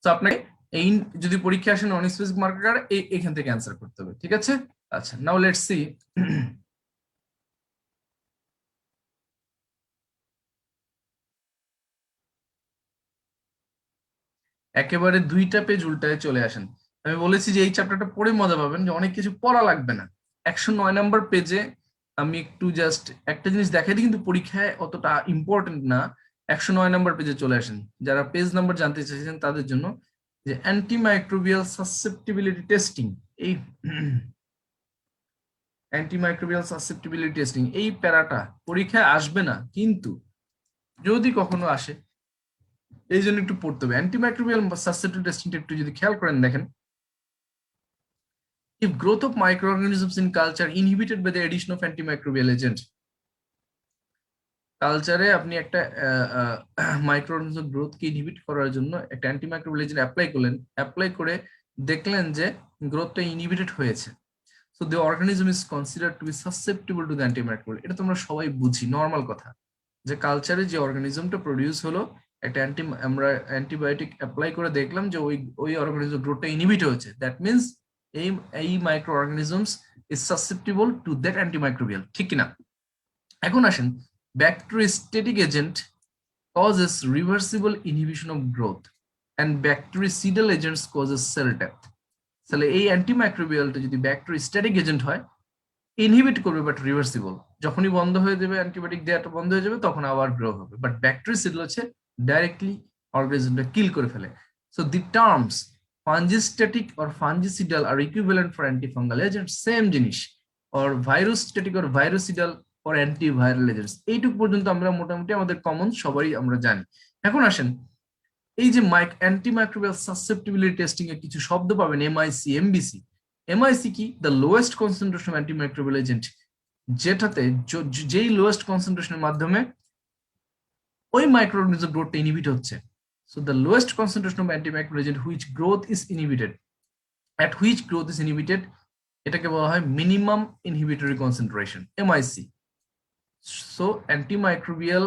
তো আপনাকে এই যদি পরীক্ষা আসে নন স্পেসিফিক মার্কার এখান থেকে অ্যান্সার করতে হবে, ঠিক আছে? আচ্ছা, নাও লেটস সি। একেবারে 2টা পেজ উল্টায় চলে আসেন। আমি বলেছি যে এই চ্যাপ্টারটা পড়ে মজা পাবেন, যে অনেক কিছু পড়া লাগবে না। 109 নম্বর পেজে আমি একটু জাস্ট একটা জিনিস দেখাই দিই, কিন্তু পরীক্ষায় অতটা ইম্পর্টেন্ট না। 109 নম্বর পেজে চলে আসেন, যারা পেজ নাম্বার জানতে চাইছেন তাদের জন্য, যে অ্যান্টিমাইক্রোবিয়াল সাসেপ্টিবিলিটি টেস্টিং। এই অ্যান্টিমাইক্রোবিয়াল সাসেপ্টিবিলিটি টেস্টিং এই প্যারাটা পরীক্ষায় আসবে না, কিন্তু যদি কখনো আসে এই জন্য একটু পড়তে হবে। অ্যান্টিমাইক্রোবিয়াল সাসেপ্টিবিলিটি টেস্টিংটা একটু যদি খেয়াল করেন, দেখেন, if growth of microorganisms in culture inhibited by the addition of antimicrobial agent, কালচারে আপনি একটা মাইক্রোঅর্গানিজম গ্রোথকে ইনহিবিট করার জন্য একটা অ্যান্টিমাইক্রোবিয়াল এজেন্ট অ্যাপ্লাই করলেন, অ্যাপ্লাই করে দেখলেন যে গ্রোথটা ইনহিবিটেড হয়েছে, so the organism is considered to be susceptible to the antimicrobial. এটা তোমরা সবাই বুঝি, নর্মাল কথা, যে কালচারে যে অর্গানিজমটা প্রডিউস হলো, একটা আমরা অ্যান্টিবায়োটিক অ্যাপ্লাই করে দেখলাম যে ওই অর্গানিজম গ্রোথটা ইনহিবিট হয়েছে, দ্যাট মিনস এই এই micro organisms is susceptible to that antimicrobial, ঠিক কিনা? এখন আসেন, bacteriostatic agent causes reversible inhibition of growth and bactericidal agents causes cell death. তাহলে এই অ্যান্টিমাইক্রোবিয়ালটা যদি ব্যাকটেরিওস্ট্যাটিক এজেন্ট হয়, ইনহিবিট করবে বাট রিভার্সিবল, যখনই বন্ধ হয়ে যাবে অ্যান্টিবায়োটিক দেওয়াটা বন্ধ হয়ে যাবে তখন আবার গ্রো হবে, বাট ব্যাকটেরিসাইড হচ্ছে ডাইরেক্টলি অর্গানিজমটা কিল করে ফেলে। So the terms fungistatic or fungicidal are equivalent for antifungal agent, same জিনিস, or virostatic or virucidal or antiviral agents, এইটুকু পর্যন্ত আমরা মোটামুটি আমাদের কমন সবাই আমরা জানি। এখন আসেন, এই যে অ্যান্টিমাইক্রোবিয়াল সাসেপ্টিবিলিটি টেস্টিং এর কিছু শব্দ পাবেন, এমআইসি, এমবিসি। এমআইসি কি? The lowest concentration of antimicrobial agent, যেটাতে যেই লোয়েস্ট কনসেন্ট্রেশনের মাধ্যমে ওই মাইক্রোঅর্গানিজম গ্রোথটা ইনহিবিট হচ্ছে। So the lowest concentration of antimicrobial agent which growth is inhibited, at which growth is inhibited, এটাকে বলা হয় minimum inhibitory concentration, MIC. So antimicrobial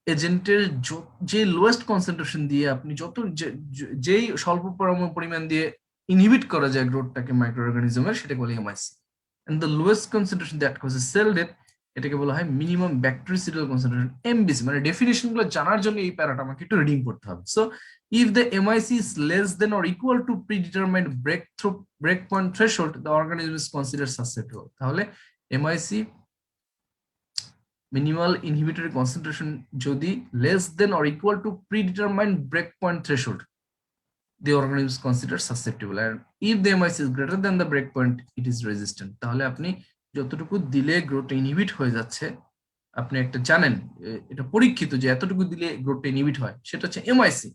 এজেন্টের যে লোয়েস্ট কনসেন্ট্রেশন দিয়ে আপনি যেই স্বল্প পরিমাণ দিয়ে ইনহিবিট করা যায় গ্রোথটাকে মাইক্রোঅর্গানিজমের, সেটাকে বলে MIC. And the lowest concentration that causes cell death, এটাকে বলা হয় মিনিমাম ব্যাকটেরিসাইডাল কনসেন্ট্রেশন, এমবিসি। মানে ডেফিনিশন গুলো জানার জন্য এই প্যারাটা আমাকে একটু রিডিং করতে হবে। So if the MIC is less than or equal to predetermined break point threshold, the organism is considered susceptible. তাহলে এমআইসি, মিনিমাল ইনহিবিটরি কনসেন্ট্রেশন, যদি less than or equal to predetermined break point threshold, the organism is considered susceptible, and if the MIC is greater than the break point, it is resistant. তাহলে আপনি যতটুকু দিলে growth inhibit হয়ে যাচ্ছে, আপনি একটা জানেন, এটা পরীক্ষিত যে এতটুকু দিলে গ্রোথ ইনহিবিট হয়, সেটা হচ্ছে এমআইসি,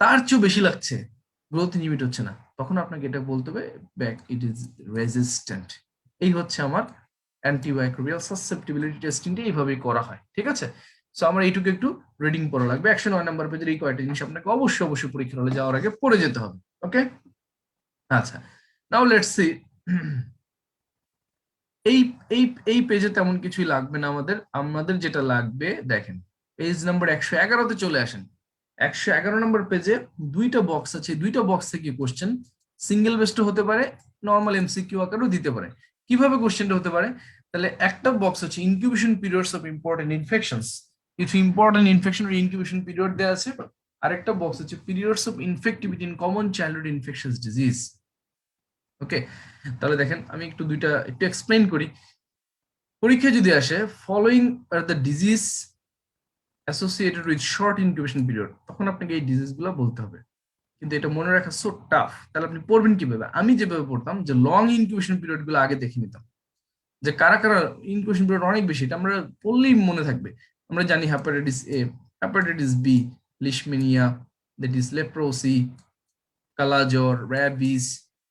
তার চেয়ে বেশি লাগছে, গ্রোথ ইনহিবিট হচ্ছে না, তখন আপনাকে এটা বলতে হবে ব্যাক ইট ইজ রেজিস্ট্যান্ট। এই হচ্ছে আমার অ্যান্টিমাইক্রোবিয়াল সাসেপ্টিবিলিটি টেস্টিংটা এইভাবেই করা হয়, ঠিক আছে? সো আমার এইটুকু একটু রিডিং পড়া লাগবে। 109 নম্বর পেজের এই কয়টা জিনিস আপনাকে অবশ্যই পরীক্ষার হলে যাওয়ার আগে পড়ে যেতে হবে, ওকে? আচ্ছা, নাও লেটস সি। এই এই এই পেজে তেমন কিছুই লাগবে না আমাদের যেটা লাগবে, দেখেন, পেজ নাম্বার 111-তে চলে আসেন। 111 নম্বর পেজে দুইটা বক্স আছে, দুইটা বক্স থেকে কোশ্চেন সিঙ্গেল বেসড হতে পারে, নরমাল এমসিকিউ আকারেও দিতে পারে। কিভাবে কোশ্চেনটা হতে পারে? তাহলে একটা বক্স হচ্ছে incubation periods of important infections, কিছু ইম্পর্টেন্ট ইনফেকশনের ইনকিউবেশন পিরিয়ড দেওয়া আছে। আরেকটা বক্স হচ্ছে periods of infectivity in common childhood infections disease. Okay, তাহলে দেখেন, আমি একটু দুইটা একটু এক্সপ্লেইন করি। পরীক্ষা যদি আসে following are the disease associated with short incubation period, তখন আপনাকে এই ডিজিজগুলো বলতে হবে। কিন্তু এটা মনে রাখা সো টাফ। তাহলে আপনি পড়বেন কিভাবে? আমি যেভাবে পড়তাম, যে লং ইনকিউবেশন পিরিয়ড গুলো আগে দেখে নিতাম, যে কারা কারা ইনকিউবেশন পিরিয়ড অনেক বেশি, এটা আমরা পড়লেই মনে থাকবে। আমরা জানি hepatitis A, hepatitis B, leishmania, that is leprosy, কালাজ্বর, rabies,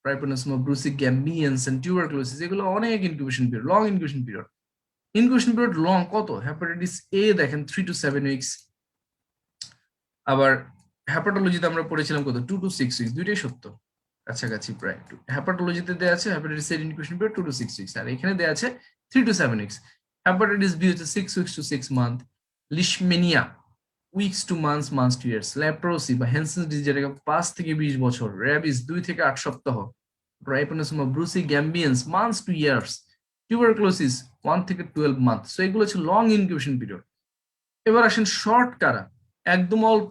trypanosoma brucei gambiense and tuberculosis, এগুলো অনেক incubation period, long incubation period. Incubation period long কত? হেপাটাইটিস এ দেখেন 3 to 7 উইকস। আবার হ্যাপাটোলজিতে আমরা পড়েছিলাম কত? 2 to 6 উইকস, দুইটাই সত্য, কাছাকাছি প্রায়। হ্যাপাটোলজিতে দেওয়া আছে হেপাটাইটিস এর ইনকিউবেশন পিরিয়ড 2 to 6 উইকস, আর এখানে দেওয়া আছে 3 to 7 উইকস। হেপাটাইটিস বি হচ্ছে 6 weeks to 6 month. Leishmania weeks to months, months to years, leprosy বা হ্যানসেন্স ডিজিজ যেটাকে 5 থেকে 20 বছর, র্যাবিস 2 থেকে 8 সপ্তাহ, ট্রাইপোনোসোমা ব্রুসি গ্যাম্বিয়েন্স মান্থস টু ইয়ার্স, টিউবারকুলোসিস 1 থেকে 12 মান্থ। সো এগুলো হচ্ছে লং ইনকিউবেশন পিরিয়ড। এবার আসেন শর্ট কারা, একদম অল্প,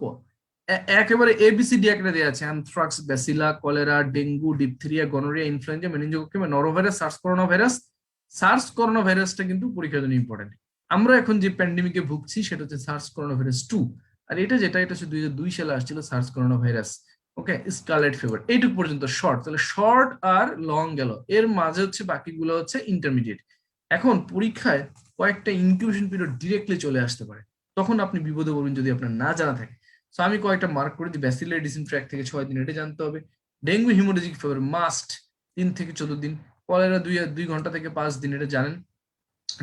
একেবারে এবিসিডি একটা দেওয়া আছে, অ্যানথ্রাক্স, ব্যাসিলা, cholera, dengue, diphtheria, gonorrhoea, influenza, মেনিনজাওকোকাই, norovirus, SARS corona virus. SARS corona ভাইরাসটা কিন্তু পরীক্ষার জন্য ইম্পর্টেন্ট। আমরা এখন যে প্যান্ডেমিকে ভুগছি সেটা হচ্ছে সার্স করোনা ভাইরাস 2। আর এটা এটা হচ্ছে 2002 সালে আসছিল সার্স করোনা ভাইরাস। ওকে, স্কারলেট ফিভার। এইটুকু পর্যন্ত শর্ট। তাহলে শর্ট আর লং গেল, এর মাঝে হচ্ছে বাকিগুলো হচ্ছে ইন্টারমিডিয়েট। এখন পরীক্ষায় কয়েকটা ইনকিউবেশন পিরিয়ড ডিরেক্টলি চলে আসতে পারে, তখন আপনি বিপদে পড়বেন যদি আপনার না জানা থাকে। সো আমি কয়েকটা মার্ক করে দিই। ব্যাসিলার ডিসইনফ্যাক্ট থেকে 6 দিন, এটা জানতে হবে। ডেঙ্গু হিমোরেজিক ফিভার মাস্ট 3 থেকে 14 দিন। কলেরা 2 ঘন্টা থেকে 5 দিন, এটা জানেন।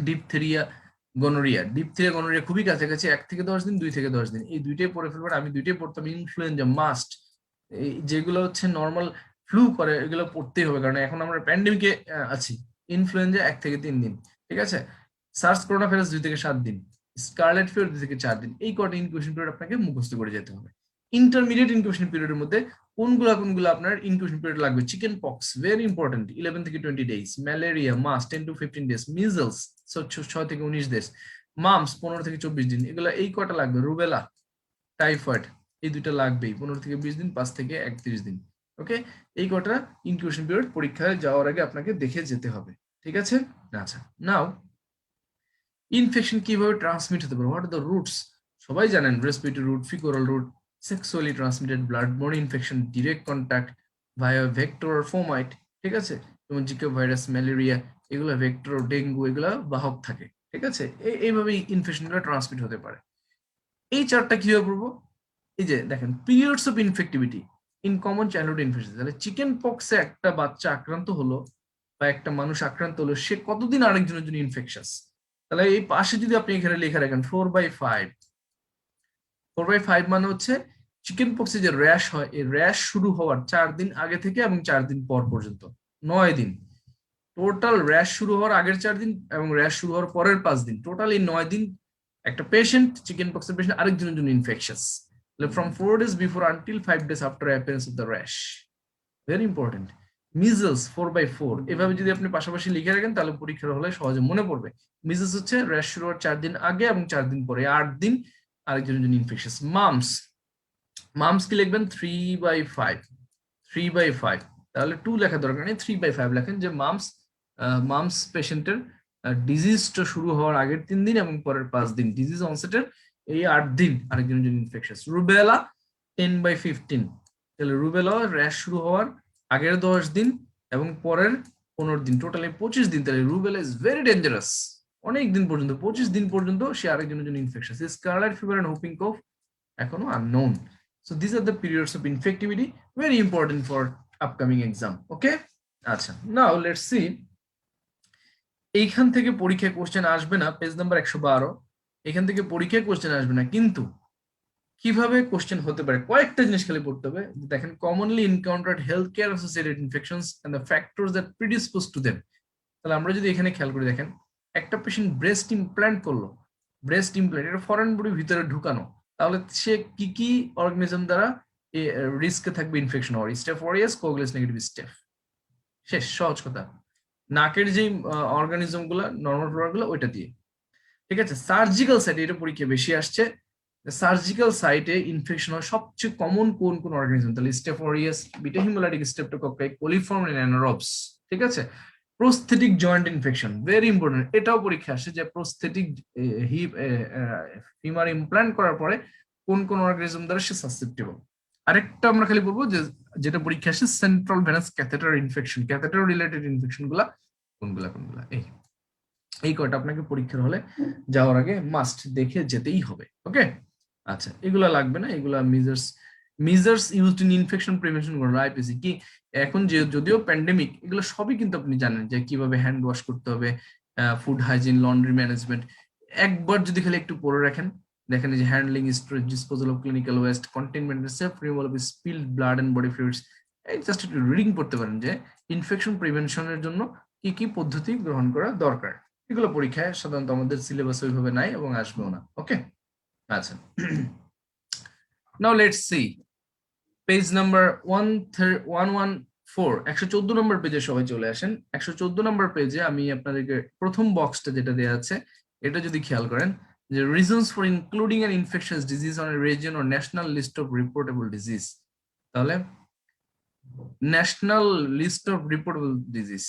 ডিপথেরিয়া, গনোরিয়া খুবই কাছাকাছি, 1 থেকে 10 দিন, 2 থেকে 10 দিন, এই দুইটাই পড়ে ফেলবেন। আমি দুইটাই পড়তাম। ইনফ্লুয়েঞ্জা মাস্ট, এই যেগুলো হচ্ছে নর্মাল ফ্লু করে এগুলো পড়তেই হবে, কারণ এখন আমরা প্যান্ডেমিকে আছি। ইনফ্লুয়েঞ্জা 1 থেকে 3 দিন, ঠিক আছে। সার্স করোনা ভাইরাস 2 থেকে 7 দিন, স্কারলেট ফিভার 2 থেকে 4 দিন। এই কটা ইনকিউবেশন পিরিয়ড আপনাকে মুখস্থ করে যেতে হবে। ইন্টারমিডিয়েট ইনকিউবেশন পিরিয়ডের মধ্যে কোনগুলো আপনার ইনকিউবেশন পিরিয়ড লাগবে? চিকেন পক্স ভেরি ইম্পর্টেন্ট, 11 থেকে 20 ডেজ। ম্যালেরিয়া মাস 10 to 15 ডেজ। মিজলস 6 থেকে 19 ডেজ। মামস 15 থেকে 24 দিন। এগুলো এই কটা লাগবে। রুবেলা, টাইফয়েড, এই দুইটা লাগবেই, 15 থেকে 20 দিন, 5 থেকে 31 দিন। ওকে, এই কটা ইনকিউবেশন পিরিয়ড পরীক্ষায় যাওয়ার আগে আপনাকে দেখে যেতে হবে, ঠিক আছে। আচ্ছা, নাও ইনফেকশন কিভাবে ট্রান্সমিট হতে পারে, হোয়াট আর দ্য রুটস? সবাই জানেন, respiratory route, faecal oral route, sexually transmitted, bloodborne infection, direct contact, via vector আর ফোমাইট, ঠিক আছে। যেমন জিকা ভাইরাস, ম্যালেরিয়া, এগুলো ভেক্টর, ডেঙ্গু, এগুলো বাহক থাকে, ঠিক আছে। এইভাবে ইনফেকশনগুলো ট্রান্সমিট হতে পারে। এই চারটা কিভাবে পড়বো? এই যে দেখেন, periods of infectivity in common childhood infection. তাহলে চিকেন পক্সে একটা বাচ্চা আক্রান্ত হলো বা একটা মানুষ আক্রান্ত হলো, সে কতদিন আরেকজনের জন্য ইনফেকশাস? তাহলে এই পাশে যদি আপনি এখানে লেখা রাখেন 4/5, 4/5 মানে হচ্ছে চিকেন পক্সে যে র্যাশ হয়, এই র্যাশ শুরু হওয়ার 4 দিন আগে থেকে এবং 4 দিন পর পর্যন্ত, 9 দিন। টোটাল র্যাশ শুরু হওয়ার আগের 4 দিন এবং র্যাশ শুরু হওয়ার পরের 5 দিন, টোটাল এই 9 দিন একটা পেশেন্ট, চিকেন পক্সের পেশেন্ট, আরেকজনের জন্য infectious. From 4 days before until 5 days after appearance of the rash. Very important. Measles 4/4, এভাবে যদি আপনি পাশাপাশি লিখে রাখেন তাহলে পরীক্ষার হলে সহজে মনে পড়বে। মিজলস হচ্ছে র্যাশ শুরু হওয়ার 4 দিন আগে এবং 4 দিন পরে, 8 দিন আরেকজনের জন্য ইনফেকশাস। মামস, মামস কি লিখবেন? 3/5, 3/5। তাহলে 2 লেখা দরকার নেই, 3/5 লেখেন যে মামস, মামস পেশেন্টের ডিজিজটা শুরু হওয়ার আগের 3 দিন এবং পরের 5 দিন, ডিজিজ অনসেটের এই 8 দিন আরেকজনের জন্য ইনফেকশাস। রুবেলা 10/15, তাহলে রুবেলা র্যাশ শুরু হওয়ার আগের 10 দিন এবং পরের 15 দিন, টোটালি 25 দিন। তাহলে রুবেলা ইজ ভেরি ডেঞ্জারাস, অনেক দিন পর্যন্ত, 25 দিন পর্যন্ত সে আরেকজনের জন্য infectious. Scarlet fever and whooping cough এখনো unknown. So these are the periods of infectivity, very important for upcoming exam. Okay, আচ্ছা, now let's see, এইখান থেকে পরীক্ষায় কোশ্চেন আসবে না, পেজ নাম্বার 112, এখান থেকে পরীক্ষায় কোশ্চেন আসবে না, কিন্তু কিভাবে কোশ্চেন হতে পারে কয়েকটা জিনিস খালি পড়তে হবে। দেখেন, commonly encountered healthcare associated infections and the factors that predispose to them। তাহলে আমরা যদি এখানে খেয়াল করে দেখেন, একটা পেশেন্ট ব্রেস্ট ইমপ্ল্যান্ট করলো, ব্রেস্ট ইমপ্ল্যান্ট এটা ফরেন বডির ভিতরে ঢুকানো, তাহলে সে কি কি অর্গানিজম দ্বারা রিস্কে থাকবে ইনফেকশন হওয়ার? স্টেফ অরিয়াস, কোগুলেস নেগেটিভ স্টেফ। শেষ, সহজ কথা। নাকের যে অর্গানিজম গুলা, নর্মাল ফ্লোরা গুলো, ওইটা দিয়ে, ঠিক আছে। সার্জিক্যাল সাইটে, এটা পরীক্ষা বেশি আসছে, সার্জিক্যাল সাইটে ইনফেকশন হয় সবচেয়ে কমন কোন কোন অর্গানিজম? তাহলে স্টেফ অরিয়াস, বিটা হিমোলাইটিক স্ট্রেপ্টোকক্কাই, কোলিফর্ম অ্যানারোবস, ঠিক আছে। Prosthetic joint infection very important, এটাও পরীক্ষা আসে যে প্রস্থেটিক হিপ ফিমার ইমপ্ল্যান্ট করার পরে কোন কোন অর্গানিজম দ্বারা সে সাসসেপ্টেবল। আরেকটা আমরা খালি বলবো যে যেটা পরীক্ষা আসে, central venous catheter infection, catheter related infection গুলা কোনগুলা, এই কয়টা আপনাকে পরীক্ষার হলে যাওয়ার আগে মাস্ট দেখে যেতেই হবে। ওকে, আচ্ছা, এগুলা লাগবে না, এগুলা measures used in infection prevention করা, আইপিসি কি। এখন যে যদিও প্যান্ডেমিক, এগুলো সবই কিন্তু আপনি জানেন যে কিভাবে হ্যান্ড ওয়াশ করতে হবে, ফুড হাইজিন, লন্ড্রি ম্যানেজমেন্ট। একবার যদি খালি একটু পড়ে রাখেন, দেখেন যে handling, storage, disposal of clinical waste, containment, safe removal of spilled blood and body fluids. এই জাস্ট একটু রিডিং করতে পারেন যে ইনফেকশন প্রিভেনশনের জন্য কি কি পদ্ধতি গ্রহণ করা দরকার। এগুলো পরীক্ষায় সাধারণত আমাদের সিলেবাস ওইভাবে নাই এবং আসবেও না। ওকে, আচ্ছা, now let's see page number 114 114 নম্বর পেজে সবাই চলে আসেন। 114 নম্বর পেজে আমি আপনাদেরকে প্রথম বক্সটা যেটা দেওয়া আছে এটা যদি খেয়াল করেন যে reasons for including an infectious disease on a region or national list of reportable disease, তাহলে national list of reportable disease,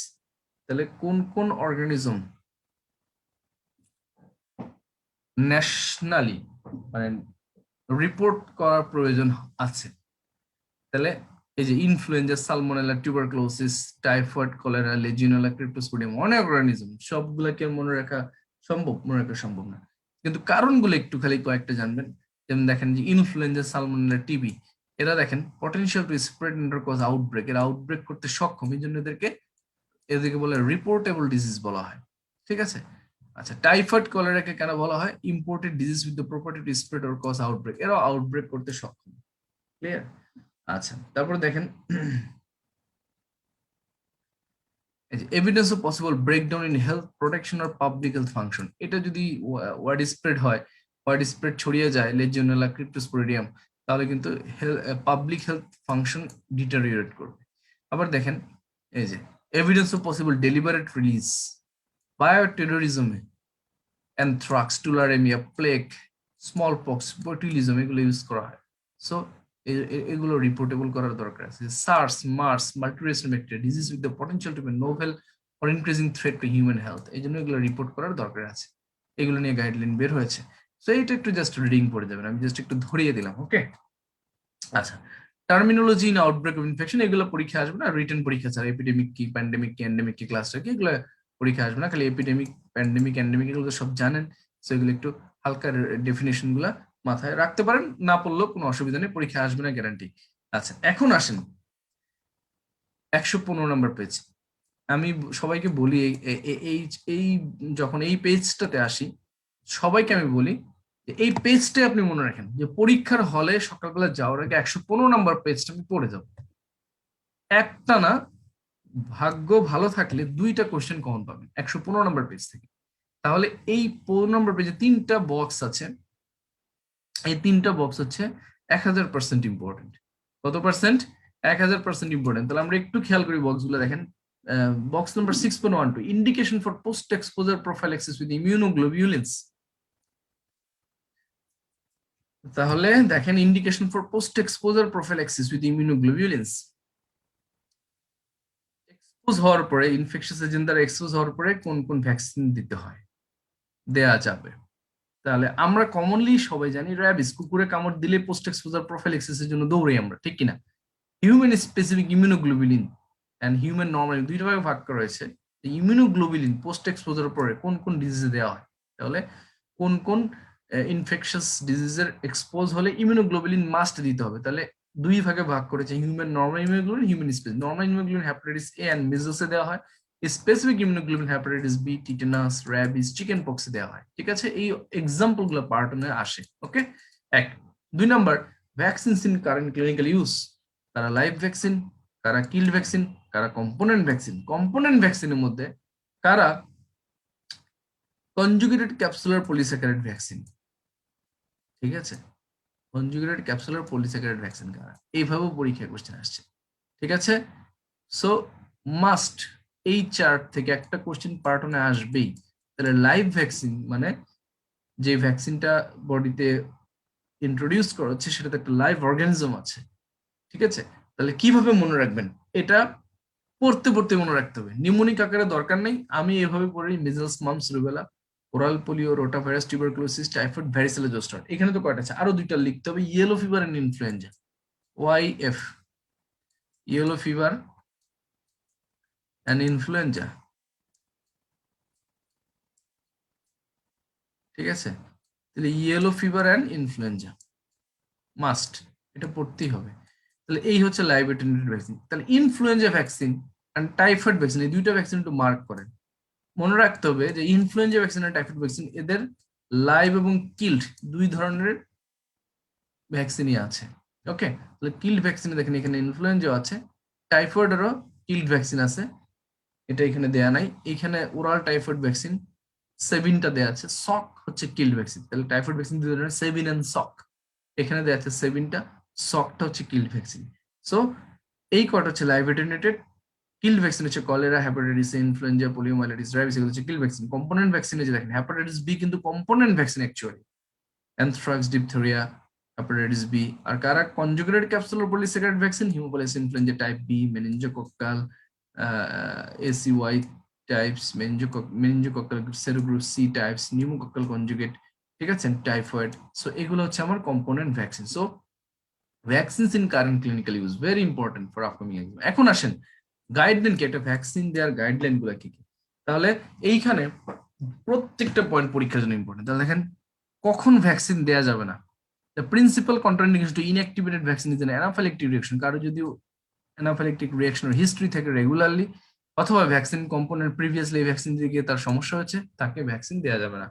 তাহলে কোন কোন অর্গানিজম ন্যাশনালি মানে রিপোর্ট করার প্রয়োজন আছে, তাহলে এই যে influenza, salmonella, tuberculosis, typhoid, cholera, legionella, cryptosporidium, অনেক অর্গানিজম, সবগুলোকে মনে রাখা সম্ভব? মনে রাখা সম্ভব না, কিন্তু কারণগুলো একটু খালি কয়েকটা জানবেন। যেমন দেখেন যে ইনফ্লুয়েঞ্জা, সালমোনেলা, টিবি, এরা দেখেন potential to spread and or cause outbreak, এরা আউটব্রেক করতে সক্ষম, এই জন্য এদেরকে বলে রিপোর্টেবল ডিজিজ বলা হয়। ঠিক আছে, আচ্ছা টাইফয়েড, কলেরাকে কেন বলা হয় imported disease with the property to spread or cause outbreak, এরাও আউটব্রেক করতে সক্ষম। ক্লিয়ার? আচ্ছা তারপর দেখেন evidence of possible breakdown in health protection or public health function, এটা যদি ওয়াইড স্প্রেড হয়, ওয়াইড স্প্রেড ছড়িয়ে যায় লেজিওনেলা, ক্রিপ্টোস্পোডিয়াম, তাহলে কিন্তু পাবলিক হেলথ ফাংশন ডিটেরিওরেট করবে। আবার দেখেন এই যে evidence of possible deliberate release, বায়োটেররিজমে anthrax, tularaemia, plague, small pox, botulism এগুলো ইউজ করা হয়। সো এগুলো রিপোর্টেবল করার দরকার আছে। SARS, MERS, multiresistant bacteria disease with the potential to be novel or increasing threat to human health, এই জন্য এগুলো রিপোর্ট করার দরকার আছে, এগুলো নিয়ে গাইডলাইন বের হয়েছে। সো এইটা একটু জাস্ট রিডিং পড়ে যাবেন, আমি জাস্ট একটু ধরিয়ে দিলাম। ওকে, আচ্ছা terminology in outbreak of infection, এগুলো পরীক্ষা আসবে না, রিটেন পরীক্ষা ছাড়া। এপিডেমিক কি, প্যান্ডেমিক কি, এন্ডেমিক কি, ক্লাস্টার কি, এগুলো পরীক্ষা আসবে না, খালি এপিডেমিক, প্যান্ডেমিক, এন্ডেমিক এগুলো সব জানেন, সো এগুলো একটু হালকা ডেফিনেশন গুলা মাথায় রাখতে পারেন, না পড়লেও কোনো অসুবিধা নেই, পরীক্ষা আসবে না গ্যারান্টি। আচ্ছা এখন আসেন 115 নম্বর পেজ। আমি সবাইকে বলি এই যখন এই পেজটাতে আসি সবাইকে আমি বলি এই পেজটাই আপনি মনে রাখেন যে পরীক্ষার হলে সকালবেলা যাওয়ার আগে 115 নম্বর পেজটা আমি পড়ে যাব, একটা না ভাগ্য ভালো থাকলে 2টা কোশ্চেন কমন পাবেন 115 নম্বর পেজ থেকে। তাহলে এই 15 নম্বর পেজে 3টা বক্স আছে, এই 3টা বক্স হচ্ছে 1000% ইম্পর্টেন্ট। কত পার্সেন্ট? 1000% ইম্পর্টেন্ট। তাহলে আমরা একটু খেয়াল করি বক্স গুলো দেখেন। Box number 6.12 indication for post exposure prophylaxis with immunoglobulins, তাহলে দেখেন indication for post exposure prophylaxis with immunoglobulins, expose হওয়ার পরে ইনফেকশাস এজেন্ট দ্বারা এক্সপোজ হওয়ার পরে কোন কোন ভ্যাকসিন দিতে হয়, দেয়া যাবে। তাহলে আমরা কমনলি সবাই জানি র্যাবিস, কুকুরে কামড় দিলে পোস্ট এক্সপোজার প্রোফাইল্যাক্সিসের জন্য দৌড়াই আমরা, ঠিক কিনা? Human specific immunoglobulin and human normal, দুইটা ভাগে ভাগ করা হয়েছে। ইমিউনোগ্লোবিলিন পোস্ট এক্সপোজার পরে কোন কোন ডিজিজে দেওয়া হয়, তাহলে কোন কোন ইনফেকশাস ডিজিজের এক্সপোজ হলে ইমিউনোগ্লোবিলিন মাস্ট দিতে হবে। তাহলে দুই ভাগে ভাগ করেছে, human normal immunoglobulin, human space. Normal immunoglobulin hepatitis A and মিজলসে দেওয়া হয়, specific immunoglobulin hepatitis B, tetanus, rabies, chicken পক্সে দেওয়া হয়। ঠিক আছে, এই এক্সাম্পল গুলো পার্টনে আসে। Okay, 2 number vaccines in current clinical use, কারা লাইভ ভ্যাকসিন, কারা কিল্ড ভ্যাকসিন, কারা কম্পোনেন্ট ভ্যাকসিন। কম্পোনেন্ট ভ্যাকসিনের মধ্যে কারা কনজুগেটেড ক্যাপসুলার পলিস্যাকারাইড ভ্যাকসিন, ঠিক আছে, কনজুগেটেড ক্যাপসুলার পলিস্যাকারাইড ভ্যাকসিন কারা, এইভাবেও পরীক্ষায় কোশ্চেন আসছে। ঠিক আছে, সো মাস্ট এই চার্ট থেকে একটা কোশ্চেন পার্টনে আসবেই। তাহলে লাইভ ভ্যাকসিন মানে যে ভ্যাকসিনটা বডিতে ইন্ট্রোডিউস করা হচ্ছে সেটাতে একটা লাইভ অর্গানিজম আছে। ঠিক আছে, তাহলে কিভাবে মনে রাখবেন, এটা পড়তে পড়তে মনে রাখতে হবে, নিউমোনিক আকারে দরকার নেই। আমি এভাবে পড়ি measles, mumps, rubella, oral polio, rotavirus, tuberculosis, typhoid, varicella zoster. এখানে তো কয়টা আছে, আরো 2টা লিখতে হবে, yellow fever and influenza, YF, yellow fever and influenza. ঠিক আছে, তাহলে yellow fever and influenza must, এটা পড়তেই হবে। তাহলে এই হচ্ছে লাইভ অ্যাটেন্ডেড ভ্যাকসিন। তাহলে influenza vaccine and typhoid vaccine, এই 2টা ভ্যাকসিন একটু মার্ক করেন। মনে রাখতে হবে যে ইনফ্লুয়েঞ্জা ভ্যাকসিন আর টাইফয়েড ভ্যাকসিন এদের লাইভ এবং কিল্ড 2 ধরনের ভ্যাকসিনই আছে। ওকে, তাহলে কিল্ড ভ্যাকসিনে দেখেন এখানে ইনফ্লুয়েঞ্জা আছে, টাইফয়েডেরও কিল্ড ভ্যাকসিন আছে, এটা এখানে দেয়া নাই। এখানে ওরাল টাইফয়েড ভ্যাকসিন 7টা দেয়া আছে, সক হচ্ছে কিল্ড ভ্যাকসিন। তাহলে টাইফয়েড ভ্যাকসিন 2 ধরনের, সেভিন এন্ড সক, এখানে দেওয়া আছে 7টা, সকটা হচ্ছে কিল্ড ভ্যাকসিন। সো এই কটা হচ্ছে লাইভ অ্যাটেনুয়েটেড। কিল্ড ভ্যাকসিন হচ্ছে cholera, hepatitis, influenza, poliomyelitis, rabies, এগুলো হচ্ছে কিল্ড ভ্যাকসিন। কম্পোনেন্ট ভ্যাকসিনে যে দেখেন হেপাটাইটিস বি কিন্তু component vaccine actually, anthrax, diphtheria, hepatitis B. আর কারা conjugated capsular polysaccharide vaccine? Haemophilus influenza type B, meningococcal, ACY types, meningococcal serogroup C types, pneumococcal conjugate, ঠিক আছে, টাইফয়েড। সো এগুলো হচ্ছে আমার component vaccine. So vaccines in current clinical use very important for upcoming exam. এখন আসেন guideline কি, একটা vaccine দেওয়ার গাইডলাইন গুলা কি কি। তাহলে এইখানে প্রত্যেকটা পয়েন্ট পরীক্ষার জন্য ইম্পর্টেন্ট। তাহলে দেখেন কখন ভ্যাকসিন দেওয়া যাবে না। The principal contraindication to inactivated vaccine is an anaphylactic reaction. কারো যদি অ্যানাফিলাক্টিক রিঅ্যাকশনের হিস্ট্রি থাকে রেগুলারলি, অথবা ভ্যাকসিন কম্পোনেন্ট প্রিভিয়াসলি ভ্যাকসিন দিয়ে গিয়ে তার সমস্যা হচ্ছে, তাকে ভ্যাকসিন দেওয়া যাবে না।